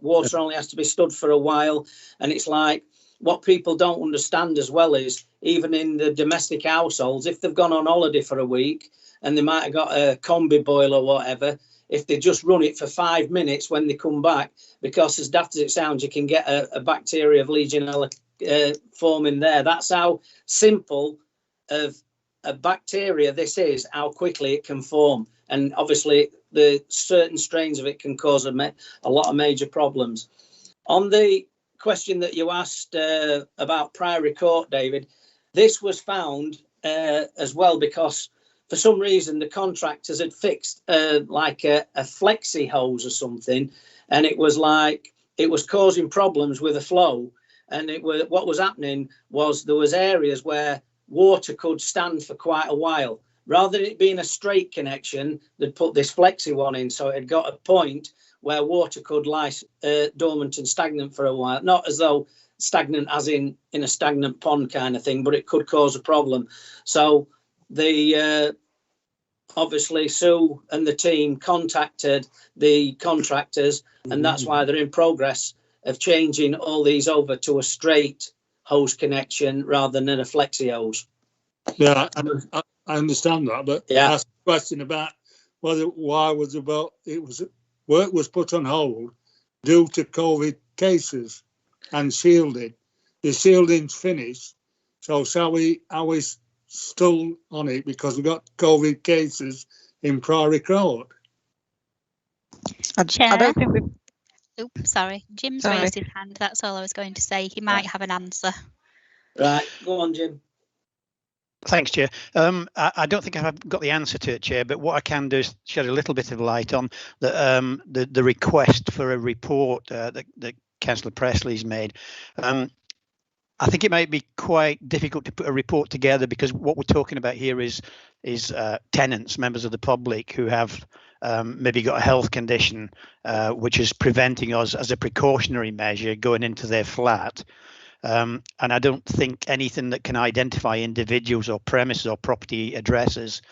Speaker 3: Water only has to be stood for a while, and it's like what people don't understand as well is even in the domestic households, if they've gone on holiday for a week and they might have got a combi boil or whatever, if they just run it for 5 minutes when they come back, because as daft as it sounds, you can get a bacteria of Legionella forming there. That's how simple of a bacteria this is, how quickly it can form. And obviously the certain strains of it can cause a lot of major problems. On the question that you asked about Priory Court, David, this was found as well because for some reason the contractors had fixed like a flexi hose or something, and it was causing problems with the flow. And what was happening was there was areas where water could stand for quite a while, rather than it being a straight connection, they'd put this flexi one in, so it had got a point where water could lie dormant and stagnant for a while. Not as though stagnant as in a stagnant pond kind of thing, but it could cause a problem. So the obviously Sue and the team contacted the contractors, and that's why they're in progress of changing all these over to a straight hose connection rather than a flexi hose.
Speaker 5: Yeah, I understand that, but
Speaker 3: yeah,
Speaker 5: I asked a question about work was put on hold due to COVID cases and shielding. The shielding's finished, so are we still on it because we've got COVID cases in Priory Court?
Speaker 2: I
Speaker 14: don't think we've...
Speaker 2: Oops, sorry. Jim's raised his hand. That's all I was going to say. He might have an answer.
Speaker 3: Right, go on, Jim.
Speaker 8: Thanks, Chair. I don't think I've got the answer to it, Chair, but what I can do is shed a little bit of light on the request for a report that Councillor Presley's made. I think it might be quite difficult to put a report together because what we're talking about here is tenants, members of the public who have maybe got a health condition which is preventing us as a precautionary measure going into their flat. And I don't think anything that can identify individuals or premises or property addresses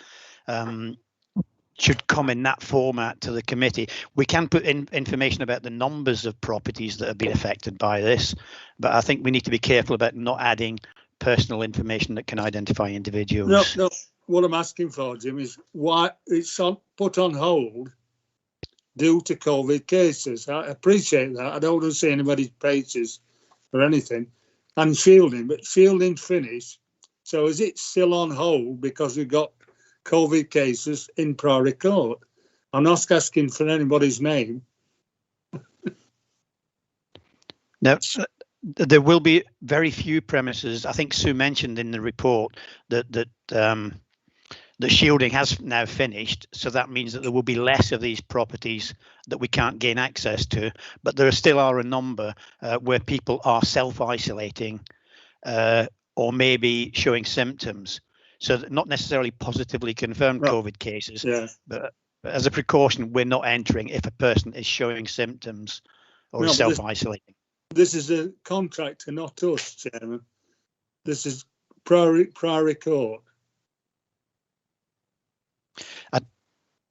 Speaker 8: should come in that format to the committee. We can put in information about the numbers of properties that have been affected by this, but I think we need to be careful about not adding personal information that can identify individuals.
Speaker 5: No, what I'm asking for, Jim, is why it's put on hold due to COVID cases. I appreciate that. I don't want to see anybody's pages or anything. And shielding, but shielding's finished. So is it still on hold because we've got COVID cases in Priory Court? I'm not asking for anybody's name.
Speaker 8: No, there will be very few premises. I think Sue mentioned in the report that the shielding has now finished, so that means that there will be less of these properties that we can't gain access to, but there still are a number where people are self-isolating or maybe showing symptoms. So not necessarily positively confirmed COVID cases, but as a precaution, we're not entering if a person is showing symptoms or is self-isolating.
Speaker 5: This is a contractor, not us, Chairman. This is Priory Court.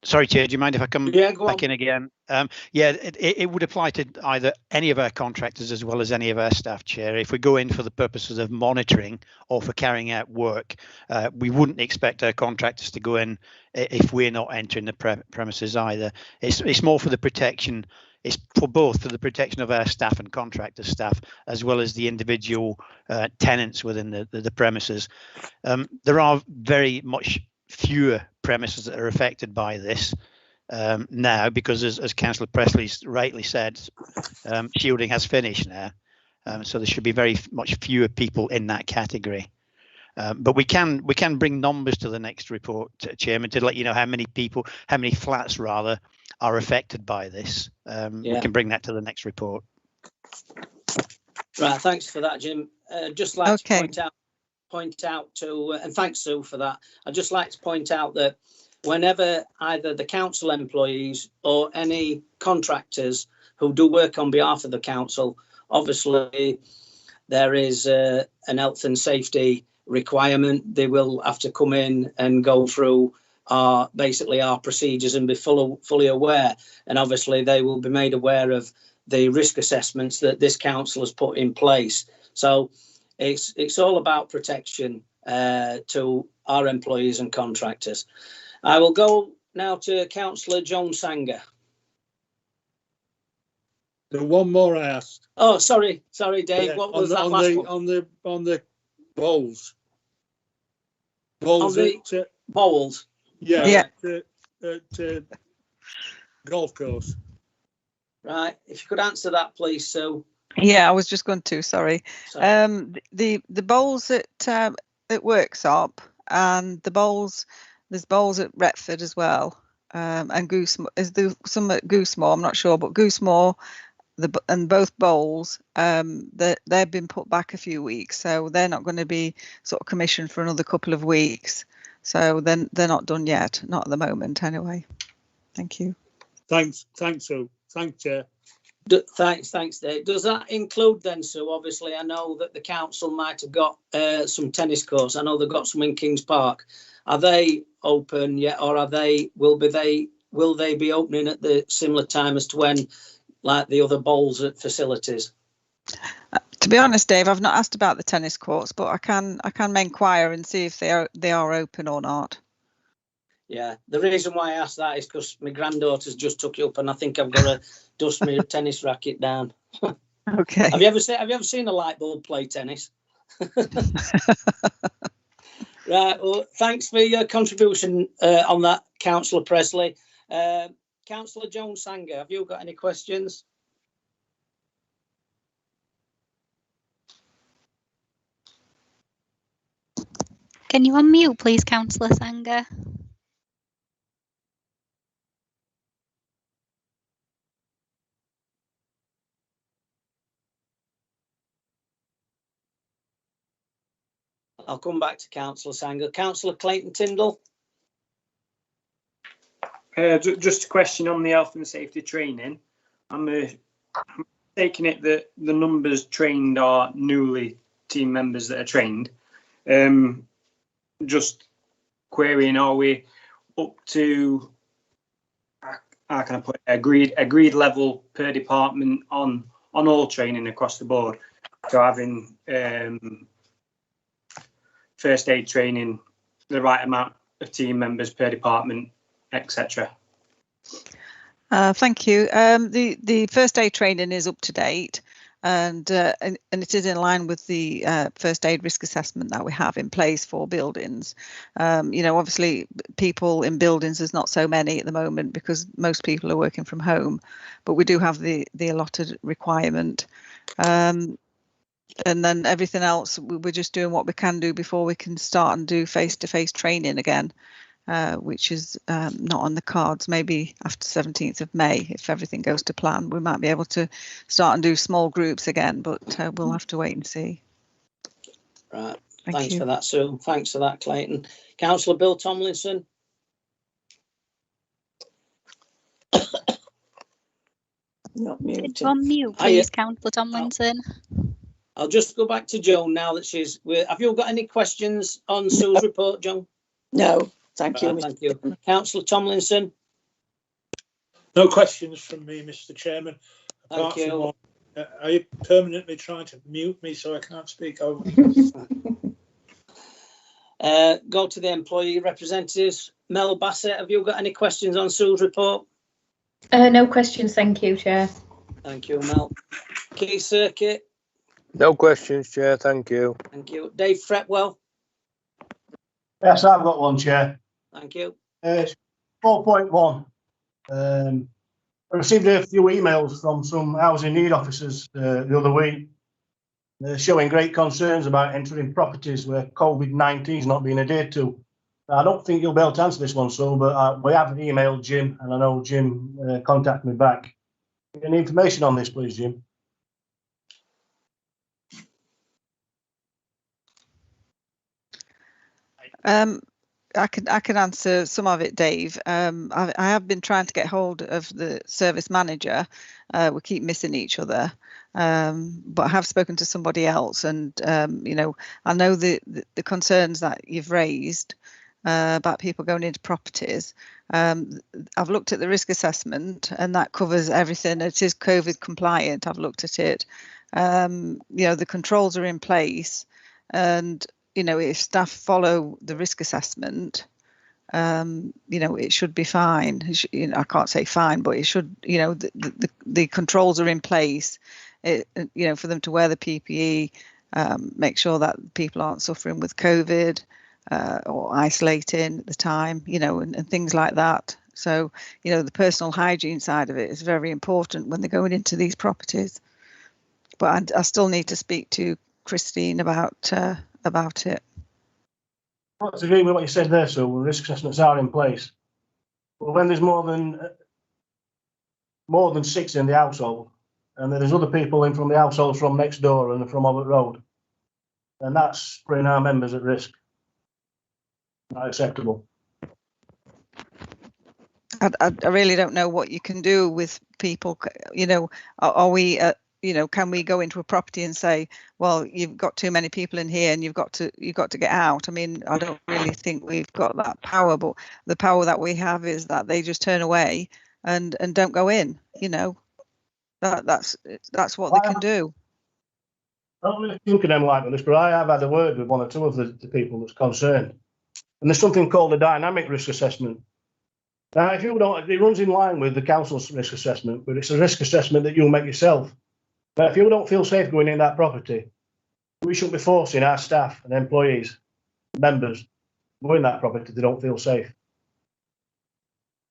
Speaker 8: Sorry, Chair, do you mind if I come back in again? It would apply to either any of our contractors as well as any of our staff, Chair. If we go in for the purposes of monitoring or for carrying out work, we wouldn't expect our contractors to go in if we're not entering the premises either. It's more for the protection. It's for both, for the protection of our staff and contractor staff, as well as the individual tenants within the premises. There are very much fewer premises that are affected by this now, because as Councillor Presley's rightly said, shielding has finished now, so there should be very much fewer people in that category. But we can bring numbers to the next report, Chairman, to let you know how many flats rather are affected by this. We can bring that to the next report.
Speaker 3: Right, thanks for that, Jim. Just like to point out to, and thanks, Sue, for that. I'd just like to point out that whenever either the council employees or any contractors who do work on behalf of the council, obviously there is an health and safety requirement. They will have to come in and go through basically our procedures and be fully aware. And obviously they will be made aware of the risk assessments that this council has put in place. So it's all about protection to our employees and contractors. I will go now to Councillor John Sanger.
Speaker 5: The one more I asked.
Speaker 3: Oh, sorry, Dave. What was that last one?
Speaker 5: On the bowls.
Speaker 3: Bowls. Bowls.
Speaker 5: Yeah. At golf course.
Speaker 3: Right. If you could answer that, please, Sue.
Speaker 14: Yeah, I was just going to. Sorry. The bowls at Worksop and there's bowls at Retford as well, and Goosemore. Is there some at Goosemore? I'm not sure, but Goosemore, and both bowls, they've been put back a few weeks, so they're not going to be sort of commissioned for another couple of weeks. So then they're not done yet, not at the moment anyway. Thank you.
Speaker 5: Thanks, Sue. Thanks, Chair.
Speaker 3: Thanks, Dave. Does that include then, Sue? Obviously, I know that the council might have got some tennis courts. I know they've got some in Kings Park. Are they open yet, or will they be opening at the similar time as to when, like the other bowls at facilities?
Speaker 14: To be honest, Dave, I've not asked about the tennis courts, but I can inquire and see if they are open or not.
Speaker 3: Yeah, the reason why I asked that is because my granddaughter's just took it up, and I think I've got to dust my tennis racket down.
Speaker 14: Okay.
Speaker 3: Have you ever seen a light bulb play tennis? Right. Well, thanks for your contribution on that, Councillor Presley. Councillor Jones Sanger, have you got any questions?
Speaker 2: Can you unmute, please, Councillor Sanger?
Speaker 3: I'll come back to Councillor Sanger. Councillor Clayton Tyndall.
Speaker 15: Just a question on the health and safety training. I'm taking it that the numbers trained are newly team members that are trained. Just querying, are we up to, how can I put it, agreed level per department on all training across the board? So having first aid training, the right amount of team members per department, etc.
Speaker 14: Thank you. The first aid training is up to date, and it is in line with the first aid risk assessment that we have in place for buildings. Obviously people in buildings, there's not so many at the moment because most people are working from home, but we do have the allotted requirement. And then everything else, we're just doing what we can do before we can start and do face-to-face training again, which is not on the cards. Maybe after 17th of May, if everything goes to plan, we might be able to start and do small groups again, but we'll have to wait and see.
Speaker 3: Right.
Speaker 14: Thanks
Speaker 3: for that, Sue. Thanks for that, Clayton. Councillor Bill Tomlinson.
Speaker 9: Not muted.
Speaker 2: Unmute, please, Councillor Tomlinson.
Speaker 3: I'll just go back to Joan now that she's. Have you got any questions on Sue's report, Joan?
Speaker 9: No, thank you.
Speaker 3: Thank you. Councillor Tomlinson.
Speaker 11: No questions from me, Mr. Chairman.
Speaker 3: Thank you.
Speaker 11: From one, are you permanently trying to mute me so I can't speak over?
Speaker 3: Go to the employee representatives. Mel Bassett, have you got any questions on Sue's report?
Speaker 6: No questions, thank you, Chair.
Speaker 3: Thank you, Mel. Key Circuit.
Speaker 7: No questions, Chair. Thank you.
Speaker 3: Thank you. Dave Fretwell.
Speaker 4: Yes, I've got one, Chair.
Speaker 3: Thank you.
Speaker 4: 4.1. I received a few emails from some housing need officers the other week. They're showing great concerns about entering properties where COVID-19 is not being adhered to. I don't think you'll be able to answer this one, so, but we have emailed Jim, and I know Jim contacted me back. Any information on this, please, Jim?
Speaker 14: I can answer some of it, Dave. I have been trying to get hold of the service manager. We keep missing each other, but I have spoken to somebody else, and I know the concerns that you've raised about people going into properties. I've looked at the risk assessment, and that covers everything. It is COVID compliant. I've looked at it. The controls are in place, and if staff follow the risk assessment, it should be fine. I can't say fine, but it should, the controls are in place, for them to wear the PPE, make sure that people aren't suffering with COVID or isolating at the time, and things like that. So, the personal hygiene side of it is very important when they're going into these properties. But I still need to speak to Christine about it.
Speaker 4: I agree with what you said there, so risk assessments are in place. But when there's more than 6 in the household, and then there's other people in from the household from next door and from Albert Road, and that's putting our members at risk. Not acceptable.
Speaker 14: I really don't know what you can do with people. You know, are we, you know, can we go into a property and say, well, you've got too many people in here and you've got to get out? I mean, I don't really think we've got that power, but the power that we have is that they just turn away and don't go in. You know, that's what they can do.
Speaker 4: I don't really think of them like this, but I have had a word with one or two of the people that's concerned. And there's something called a dynamic risk assessment. Now, if you don't, it runs in line with the council's risk assessment, but it's a risk assessment that you'll make yourself. But if you don't feel safe going in that property, we shouldn't be forcing our staff and employees, members, go in that property if they don't feel safe.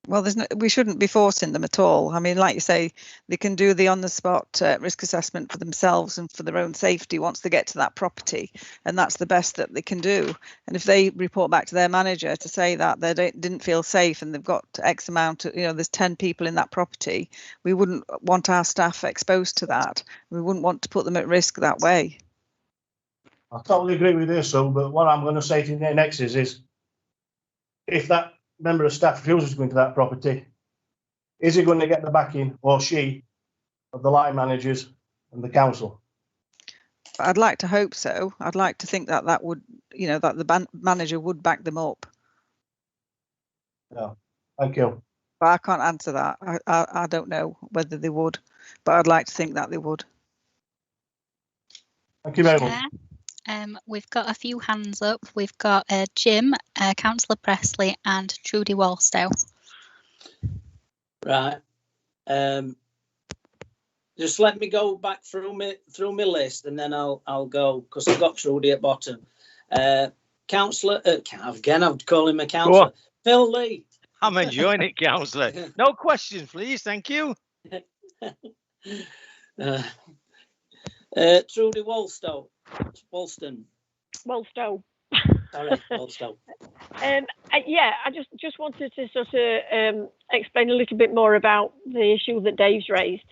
Speaker 14: Well, we shouldn't be forcing them at all. I mean, like you say, they can do the on-the-spot risk assessment for themselves and for their own safety once they get to that property, and that's the best that they can do. And if they report back to their manager to say that they didn't feel safe and they've got X amount, you know, there's 10 people in that property, we wouldn't want our staff exposed to that. We wouldn't want to put them at risk that way.
Speaker 4: I totally agree with this, so, but what I'm going to say to you next is if that member of staff refuses to go into that property, is he going to get the backing, or she, of the line managers and the council?
Speaker 14: I'd like to hope so. I'd like to think that would, you know, that the manager would back them up.
Speaker 4: Yeah, thank you.
Speaker 14: But I can't answer that. I don't know whether they would, but I'd like to think that they would.
Speaker 4: Thank you very much.
Speaker 2: We've got a few hands up. We've got Jim, Councillor Pressley and Trudy Wallstow.
Speaker 3: Right. Just let me go back through my list and then I'll go, because I've got Trudy at bottom. Councillor, again, I'm calling him a councillor. Phil Lee.
Speaker 12: I'm enjoying it, councillor. No questions, please. Thank you.
Speaker 3: Trudy Wallstow. Wollston.
Speaker 13: Wallstow.
Speaker 3: Sorry, Wallstow.
Speaker 13: Yeah, I just wanted to sort of explain a little bit more about the issue that Dave's raised.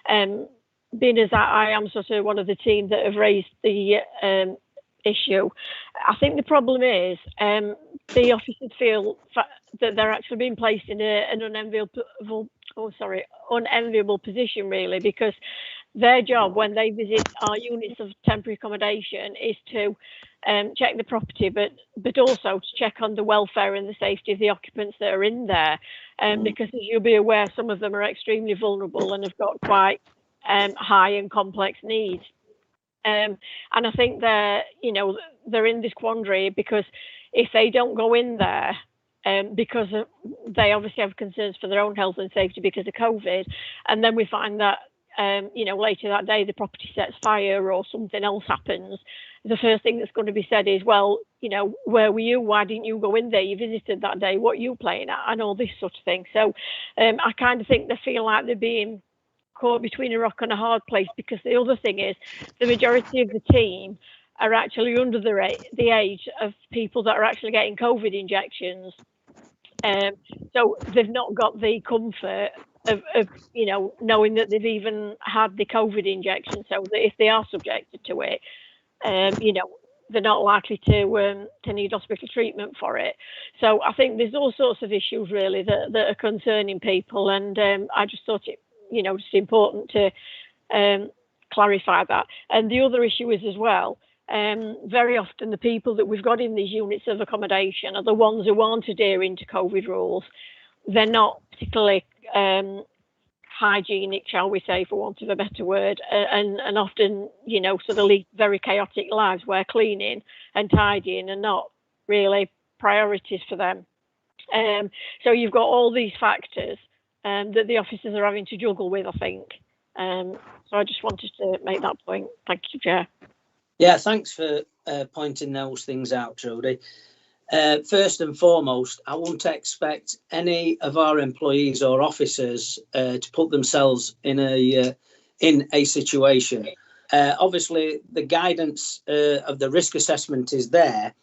Speaker 13: Being as I am sort of one of the team that have raised the issue, I think the problem is the officers feel that they're actually being placed in an unenviable position, really, because their job when they visit our units of temporary accommodation is to check the property, but also to check on the welfare and the safety of the occupants that are in there, because as you'll be aware, some of them are extremely vulnerable and have got quite high and complex needs. And I think they're in this quandary because if they don't go in there, because they obviously have concerns for their own health and safety because of COVID, and then we find that later that day the property sets fire or something else happens, the first thing that's going to be said is, well, where were you? Why didn't you go in there? You visited that day. What are you playing at? And all this sort of thing. So I kind of think they feel like they're being caught between a rock and a hard place, because the other thing is the majority of the team are actually under the age of people that are actually getting COVID injections. So they've not got the comfort of knowing that they've even had the COVID injection, so that if they are subjected to it, they're not likely to need hospital treatment for it. So I think there's all sorts of issues really that are concerning people, and I just thought it just important to clarify that. And the other issue is as well, very often the people that we've got in these units of accommodation are the ones who aren't adhering to COVID rules. They're not particularly hygienic, shall we say, for want of a better word, and often, sort of lead very chaotic lives where cleaning and tidying are not really priorities for them. So you've got all these factors that the officers are having to juggle with, I think. So I just wanted to make that point. Thank you, Chair.
Speaker 3: Yeah, thanks for pointing those things out, Trudy. First and foremost, I wouldn't expect any of our employees or officers to put themselves in a situation. Obviously, the guidance of the risk assessment is there,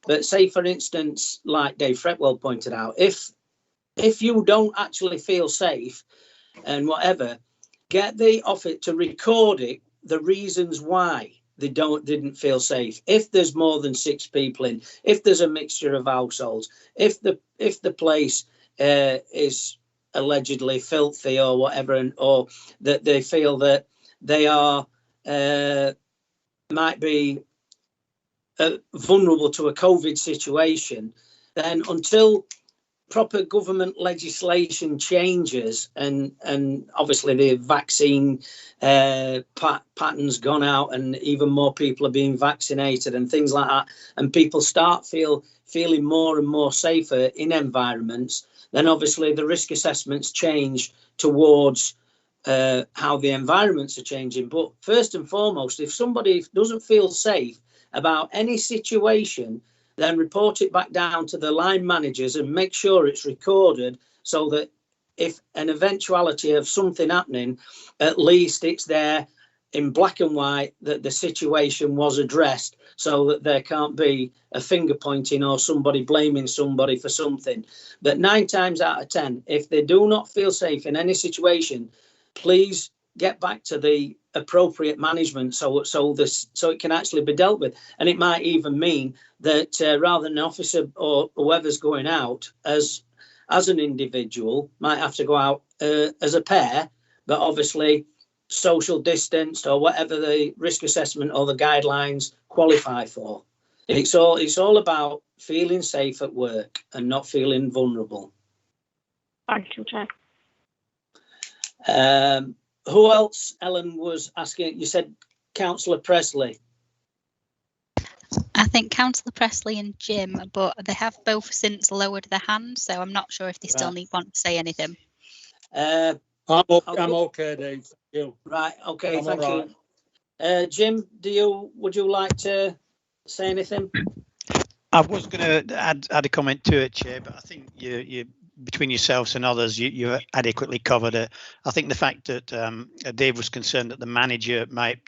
Speaker 3: but say, for instance, like Dave Fretwell pointed out, if you don't actually feel safe and whatever, get the officer to record it, the reasons why. they didn't feel safe. If there's more than 6 people in, if there's a mixture of households, if the place is allegedly filthy or whatever, or that they feel that they are might be vulnerable to a COVID situation, then until proper government legislation changes and obviously the vaccine patterns gone out and even more people are being vaccinated and things like that, and people start feeling more and more safer in environments, then obviously the risk assessments change towards how the environments are changing. But first and foremost, if somebody doesn't feel safe about any situation, then report it back down to the line managers and make sure it's recorded, so that if an eventuality of something happening, at least it's there in black and white that the situation was addressed, so that there can't be a finger pointing or somebody blaming somebody for something. But 9 times out of 10, if they do not feel safe in any situation, please get back to the appropriate management so it can actually be dealt with. And it might even mean that rather than an officer or whoever's going out as an individual, might have to go out as a pair, but obviously social distanced or whatever the risk assessment or the guidelines qualify for. It's all about feeling safe at work and not feeling vulnerable.
Speaker 13: Thank you, Chair.
Speaker 3: Who else, Ellen, was asking? You said Councillor Presley.
Speaker 2: I think Councillor Presley and Jim, but they have both since lowered their hand, so I'm not sure if they still want to say anything.
Speaker 5: I'm okay, Dave. Thank you.
Speaker 3: Right. Okay.
Speaker 5: I'm
Speaker 3: thank
Speaker 5: all
Speaker 3: you. Jim, would you like to say anything?
Speaker 8: I was going to add a comment to it, Chair, but I think you between yourselves and others, you adequately covered it. I think the fact that Dave was concerned that the manager might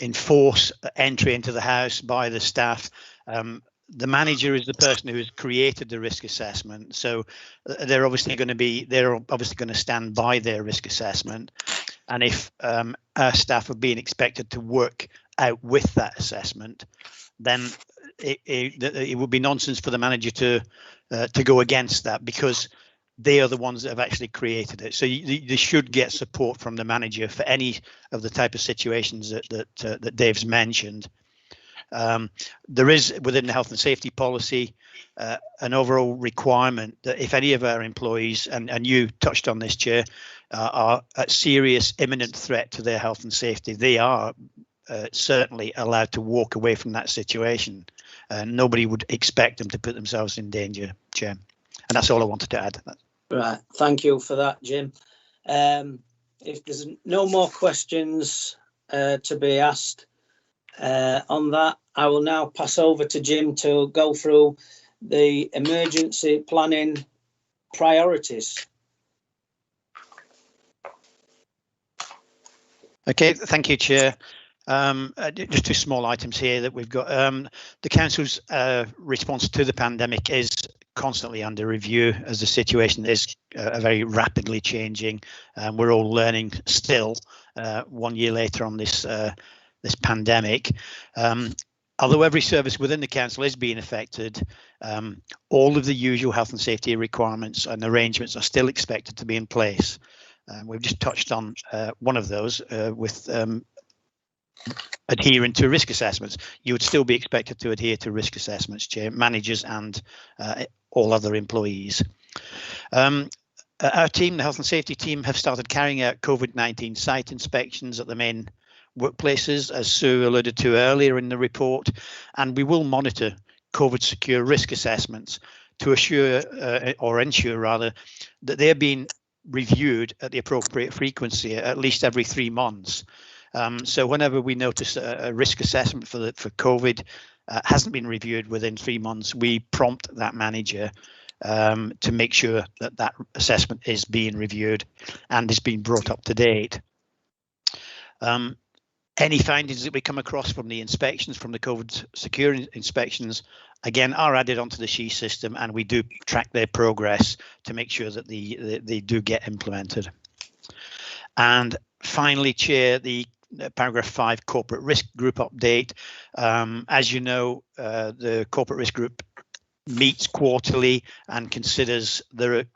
Speaker 8: enforce entry into the house by the staff. The manager is the person who has created the risk assessment, so they're obviously going to stand by their risk assessment. And if our staff are being expected to work out with that assessment, then it would be nonsense for the manager to go against that, because they are the ones that have actually created it. So they should get support from the manager for any of the type of situations that Dave's mentioned. There is within the health and safety policy an overall requirement that if any of our employees, and you touched on this, Chair, are at serious imminent threat to their health and safety, they are certainly allowed to walk away from that situation. Nobody would expect them to put themselves in danger, Chair. And that's all I wanted to add.
Speaker 3: Right. Thank you for that, Jim. If there's no more questions to be asked on that, I will now pass over to Jim to go through the emergency planning priorities.
Speaker 8: Okay, thank you, Chair. Just 2 small items here that we've got. The Council's response to the pandemic is constantly under review, as the situation is very rapidly changing. We're all learning still 1 year later on this pandemic. Although every service within the Council is being affected, all of the usual health and safety requirements and arrangements are still expected to be in place. We've just touched on one of those with adhering to risk assessments. You would still be expected to adhere to risk assessments, Chair, managers and all other employees. Our team, the health and safety team, have started carrying out COVID-19 site inspections at the main workplaces, as Sue alluded to earlier in the report, and we will monitor COVID secure risk assessments to ensure that they're being reviewed at the appropriate frequency, at least every 3 months. So whenever we notice a risk assessment for COVID hasn't been reviewed within 3 months, we prompt that manager to make sure that assessment is being reviewed and is being brought up to date. Any findings that we come across from the inspections, from the COVID secure inspections, again, are added onto the SHE system, and we do track their progress to make sure that they do get implemented. And finally, Chair, the paragraph 5 corporate risk group update. As you know, the corporate risk group meets quarterly and considers the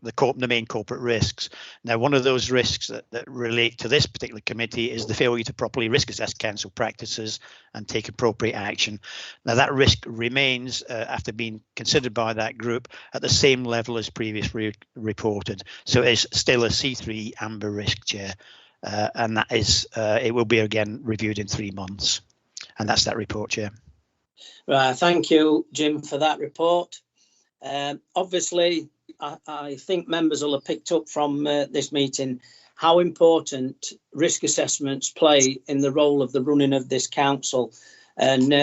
Speaker 8: main corporate risks. Now, one of those risks that relate to this particular committee is the failure to properly risk assess council practices and take appropriate action. Now, that risk remains after being considered by that group at the same level as previously reported. So it's still a C3 amber risk, Chair, and that is it will be again reviewed in 3 months. And that's that report, Chair.
Speaker 3: Right, thank you, Jim, for that report. Obviously, I think members will have picked up from this meeting how important risk assessments play in the role of the running of this council. And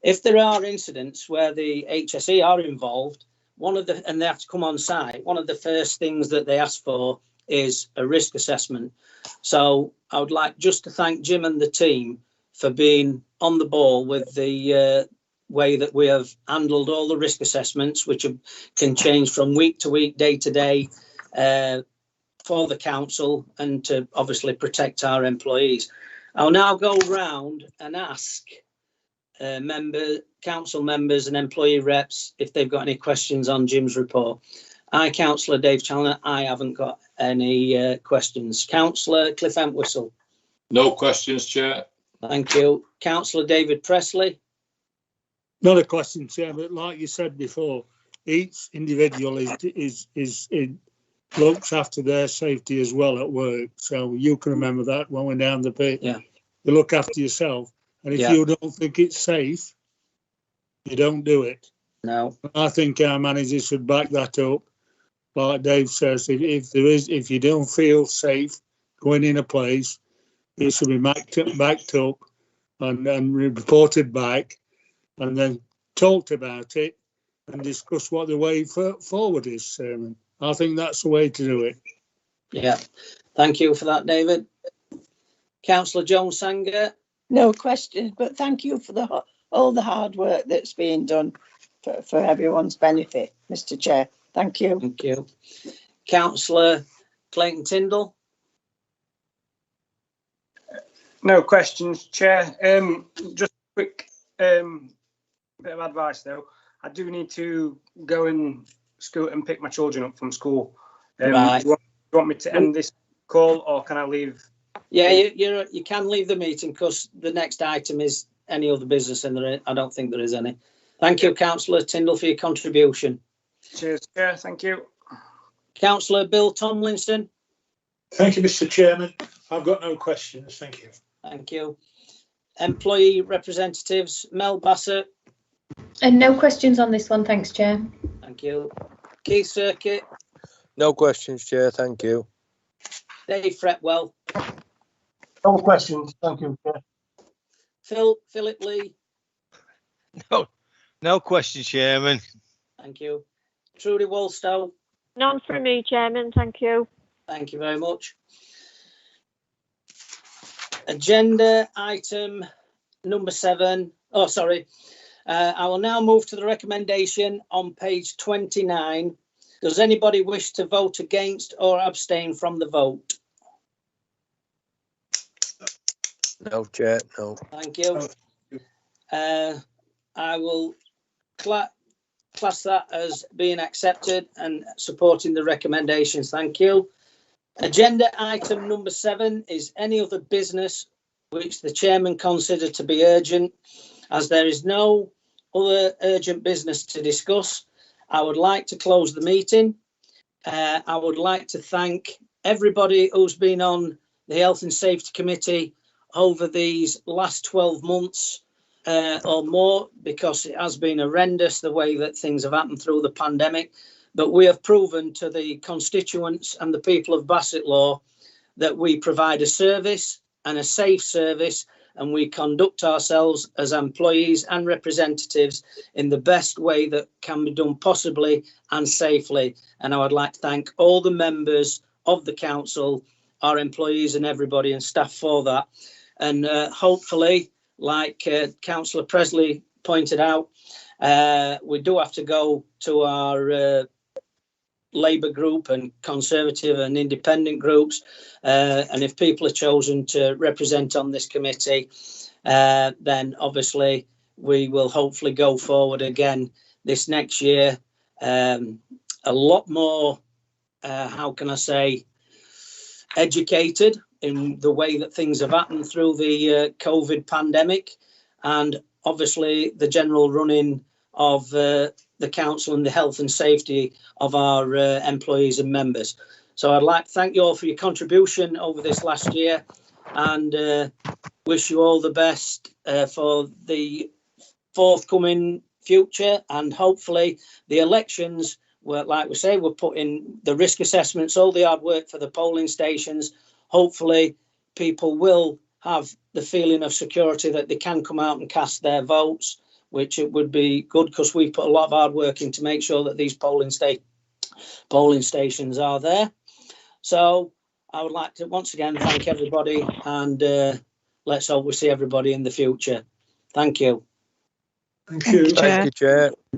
Speaker 3: if there are incidents where the HSE are involved, and they have to come on site, one of the first things that they ask for is a risk assessment. So I would like just to thank Jim and the team for being on the ball with the way that we have handled all the risk assessments, which can change from week to week, day to day, for the council and to obviously protect our employees. I'll now go round and ask council members and employee reps if they've got any questions on Jim's report. Councillor Dave Challoner, I haven't got any questions. Councillor Cliff Entwistle.
Speaker 10: No questions, Chair.
Speaker 3: Thank you. Councillor David Presley.
Speaker 5: Not a question, Chair, but like you said before, each individual looks after their safety as well at work. So you can remember that when we're down the pit.
Speaker 3: Yeah.
Speaker 5: You look after yourself. And if you don't think it's safe, you don't do it.
Speaker 3: No.
Speaker 5: I think our managers should back that up. Like Dave says, if you don't feel safe going in a place, it should be backed up and reported back, and then talked about it and discuss what the way forward is, Chairman. I think that's the way to do it.
Speaker 3: Yeah, thank you for that, David. Councillor Jones Sanger.
Speaker 9: No questions, but thank you for all the hard work that's being done for everyone's benefit, Mr. Chair. Thank you.
Speaker 3: Thank you. Councillor Clayton Tyndall.
Speaker 15: No questions, Chair. Just a quick bit of advice, though. I do need to go and scoot and pick my children up from school.
Speaker 3: Right.
Speaker 15: Do you want me to end this call, or can I leave?
Speaker 3: Yeah, you can leave the meeting because the next item is any other business, and I don't think there is any. Thank you, Councillor Tyndall, for your contribution.
Speaker 15: Cheers, Chair. Thank you.
Speaker 3: Councillor Bill Tomlinson.
Speaker 11: Thank you, Mr. Chairman. I've got no questions. Thank you.
Speaker 3: Thank you. Employee representatives, Mel Bassett.
Speaker 6: And no questions on this one, thanks, Chair.
Speaker 3: Thank you. Keith Circuit.
Speaker 7: No questions, Chair. Thank you.
Speaker 3: Dave Fretwell.
Speaker 4: No questions. Thank you, Chair.
Speaker 3: Philip Lee.
Speaker 12: No questions, Chairman.
Speaker 3: Thank you. Trudy Wallstow.
Speaker 13: None from me, Chairman. Thank you.
Speaker 3: Thank you very much. Agenda item number 7. Oh, sorry. I will now move to the recommendation on page 29. Does anybody wish to vote against or abstain from the vote?
Speaker 7: No, Chair. No.
Speaker 3: Thank you. I will class that as being accepted and supporting the recommendations. Thank you. Agenda item number 7 is any other business which the chairman considered to be urgent. As there is no other urgent business to discuss, I would like to close the meeting. I would like to thank everybody who's been on the Health and Safety Committee over these last 12 months or more, because it has been horrendous the way that things have happened through the pandemic. But we have proven to the constituents and the people of Bassetlaw that we provide a service and a safe service, and we conduct ourselves as employees and representatives in the best way that can be done possibly and safely. And I would like to thank all the members of the council, our employees and everybody and staff for that. And hopefully, like Councillor Presley pointed out, we do have to go to our Labour group and Conservative and Independent groups. And if people are chosen to represent on this committee, then obviously we will hopefully go forward again this next year. A lot more, how can I say, educated in the way that things have happened through the COVID pandemic, and obviously the general running of the council and the health and safety of our employees and members. So I'd like to thank you all for your contribution over this last year, and wish you all the best for the forthcoming future, and hopefully the elections, where, like we say, we're putting the risk assessments, all the hard work for the polling stations. Hopefully people will have the feeling of security that they can come out and cast their votes, which it would be good, because we put a lot of hard work in to make sure that these polling stations are there. So I would like to once again thank everybody, and let's hope we see everybody in the future. Thank you.
Speaker 5: Thank you.
Speaker 7: Thank you, Chair.